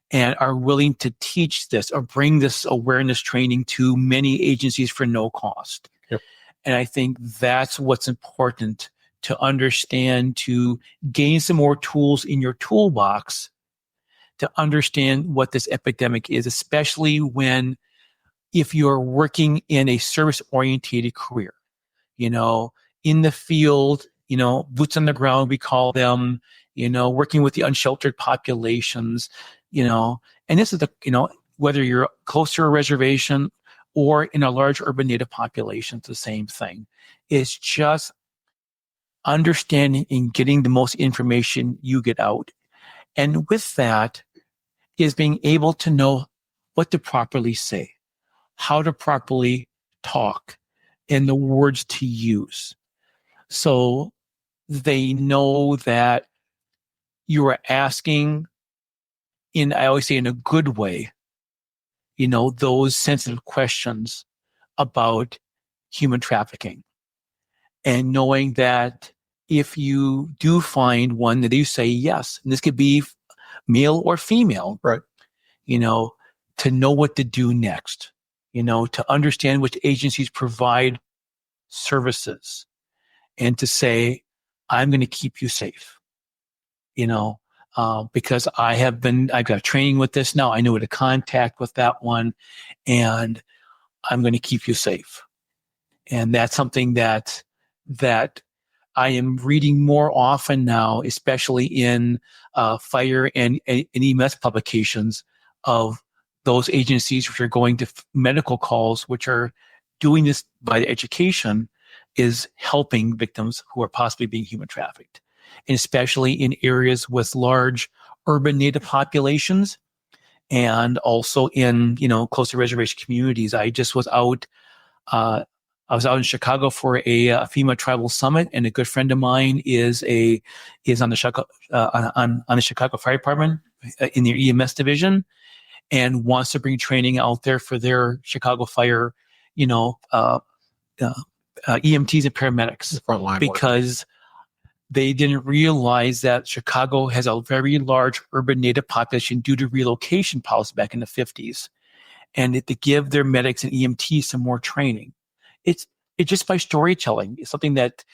and are willing to teach this or bring this awareness training to many agencies for no cost. Yep. And I think that's what's important to understand, to gain some more tools in your toolbox to understand what this epidemic is, especially if you're working in a service-oriented career, in the field, boots on the ground, we call them, working with the unsheltered populations, and this is whether you're close to a reservation or in a large urban native population, it's the same thing. It's just understanding and getting the most information you get out. And with that is being able to know what to properly say, how to properly talk, and the words to use. So they know that you are asking I always say in a good way, those sensitive questions about human trafficking. And knowing that if you do find one, that you say yes, and this could be male or female, right? To know what to do next, to understand which agencies provide services, and to say, I'm going to keep you safe, because I've got training with this now. I know who to contact with that one, and I'm going to keep you safe. And that's something that I am reading more often now, especially in fire and EMS publications of those agencies which are going to medical calls, which are doing this by the education, is helping victims who are possibly being human trafficked. And especially in areas with large urban native populations, and also in, close to reservation communities. I just was out in Chicago for a FEMA tribal summit, and a good friend of mine is on the Chicago Fire Department in their EMS division, and wants to bring training out there for their Chicago Fire, EMTs and paramedics, Frontline because they didn't realize that Chicago has a very large urban native population due to relocation policy back in the 50s, and to give their medics and EMTs some more training. It's just by storytelling. It's something that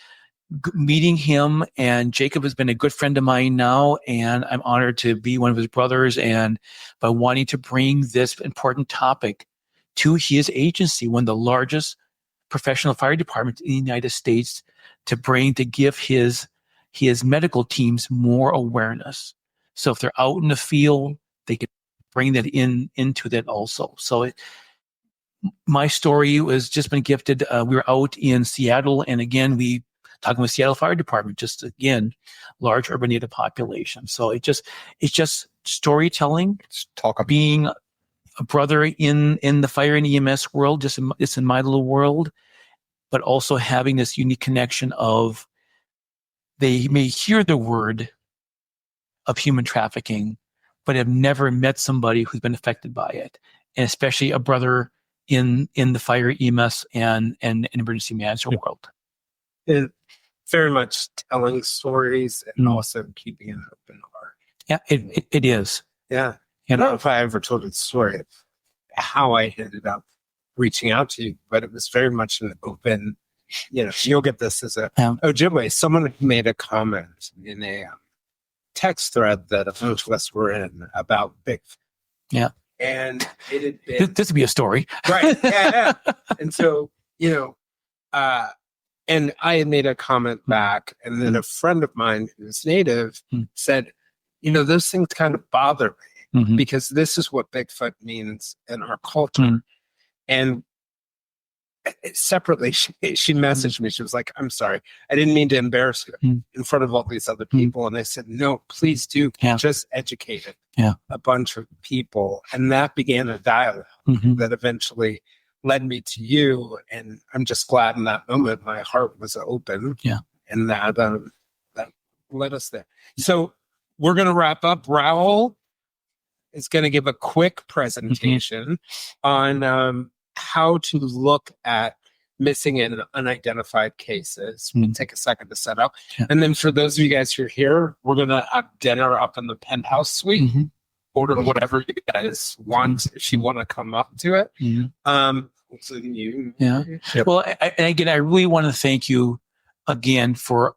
meeting him, and Jacob has been a good friend of mine now, and I'm honored to be one of his brothers, and by wanting to bring this important topic to his agency, one of the largest professional fire departments in the United States, to give his medical teams more awareness. So if they're out in the field, they can bring that into that also. So my story was just been gifted. We were out in Seattle, and again, we talking with Seattle Fire Department, just again, large urban native population. So it's just storytelling, being a brother in the fire and EMS world, just in my little world, but also having this unique connection of they may hear the word of human trafficking, but have never met somebody who's been affected by it, and especially a brother in the fire, EMS, and emergency management world. It, very much telling stories and also keeping an open heart. Yeah, it is. Yeah. I don't know if I ever told the story of how I ended up reaching out to you, but it was very much an open, you'll get this as Ojibwe. Someone made a comment in a text thread that a bunch of us were in about Bigfoot. Yeah. And it had been... This would be a story. Right. Yeah. And so, and I had made a comment back, and then a friend of mine who's native said, those things kind of bother me because this is what Bigfoot means in our culture. And separately, she messaged me. She was like, I'm sorry. I didn't mean to embarrass you in front of all these other people. And I said, no, please do. Just educate it. A bunch of people. And that began a dialogue that eventually led me to you. And I'm just glad in that moment my heart was open. And that led us there. So we're going to wrap up. Raul is going to give a quick presentation on how to look at missing and unidentified cases. We'll take a second to set up. And then for those of you guys who are here, we're going to have dinner up in the penthouse suite. Order whatever you guys want if you want to come up to it. Including you. Well, I really want to thank you again for,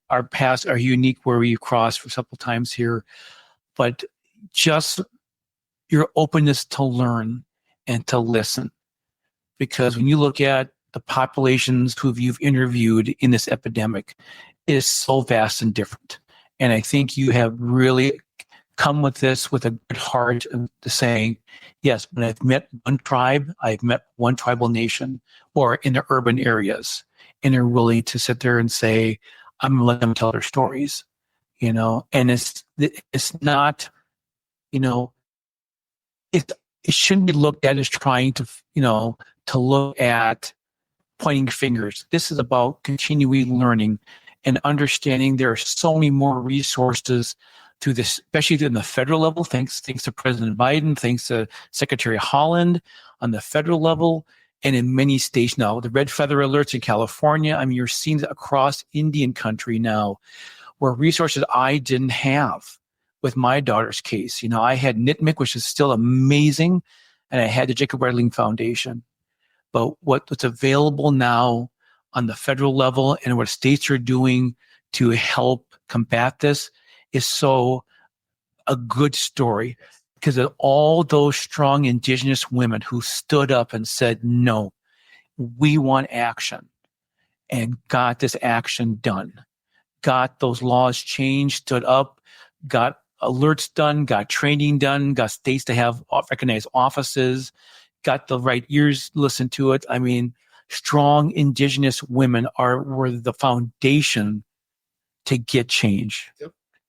our past, our unique where we've crossed for several times here, but just your openness to learn and to listen. Because when you look at the populations who you've interviewed in this epidemic, it is so vast and different. And I think you have really come with this with a good heart of saying, yes, when I've met one tribe, I've met one tribal nation, or in the urban areas, and they're willing to sit there and say, I'm going to let them tell their stories, and it's not, it shouldn't be looked at as trying to, to look at pointing fingers. This is about continuing learning and understanding there are so many more resources to this, especially in the federal level, thanks to President Biden, thanks to Secretary Holland on the federal level, and in many states now. The red feather alerts in California, you're seeing it across Indian country now, where resources I didn't have with my daughter's case. I had NITMIC, which is still amazing, and I had the Jacob Redling Foundation. But what's available now on the federal level and what states are doing to help combat this is so a good story, because of all those strong Indigenous women who stood up and said, no, we want action, and got this action done, got those laws changed, stood up, got alerts done, got training done, got states to have recognized offices, got the right ears listen to it. Strong Indigenous women were the foundation to get change.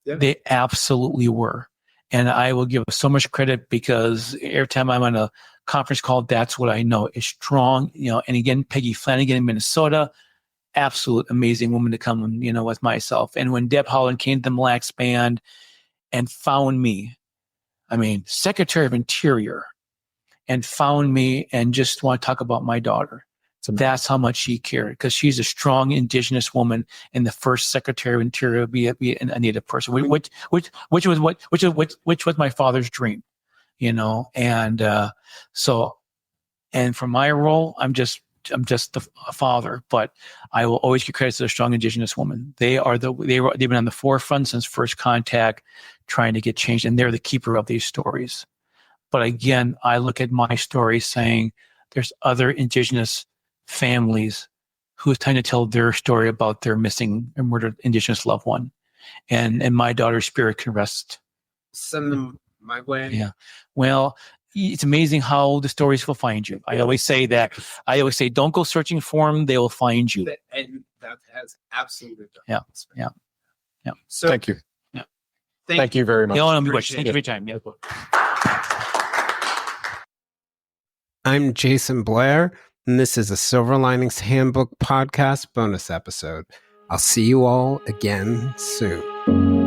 They absolutely were. And I will give so much credit, because every time I'm on a conference call, that's what I know is strong. And again, Peggy Flanagan in Minnesota, absolute amazing woman to come, with myself. And when Deb Holland came to the Mille Lacs Band and found me, Secretary of Interior, and found me and just want to talk about my daughter. So that's how much she cared, because she's a strong Indigenous woman and the first Secretary of Interior be a Native person, which was my father's dream, And and for my role, I'm just a father, but I will always give credit to the strong Indigenous woman. They've been on the forefront since first contact, trying to get change, and they're the keeper of these stories. But again, I look at my story saying there's other Indigenous families who is trying to tell their story about their missing and murdered Indigenous loved one. And my daughter's spirit can rest. Send them my way. Yeah. Well, it's amazing how the stories will find you. I always say that. I always say, don't go searching for them. They will find you. And that has absolutely done. Yeah. So thank you. Yeah. Thank you very much. Thank you for your time. Yeah. I'm Jayson Blair, and this is a Silver Linings Handbook podcast bonus episode. I'll see you all again soon.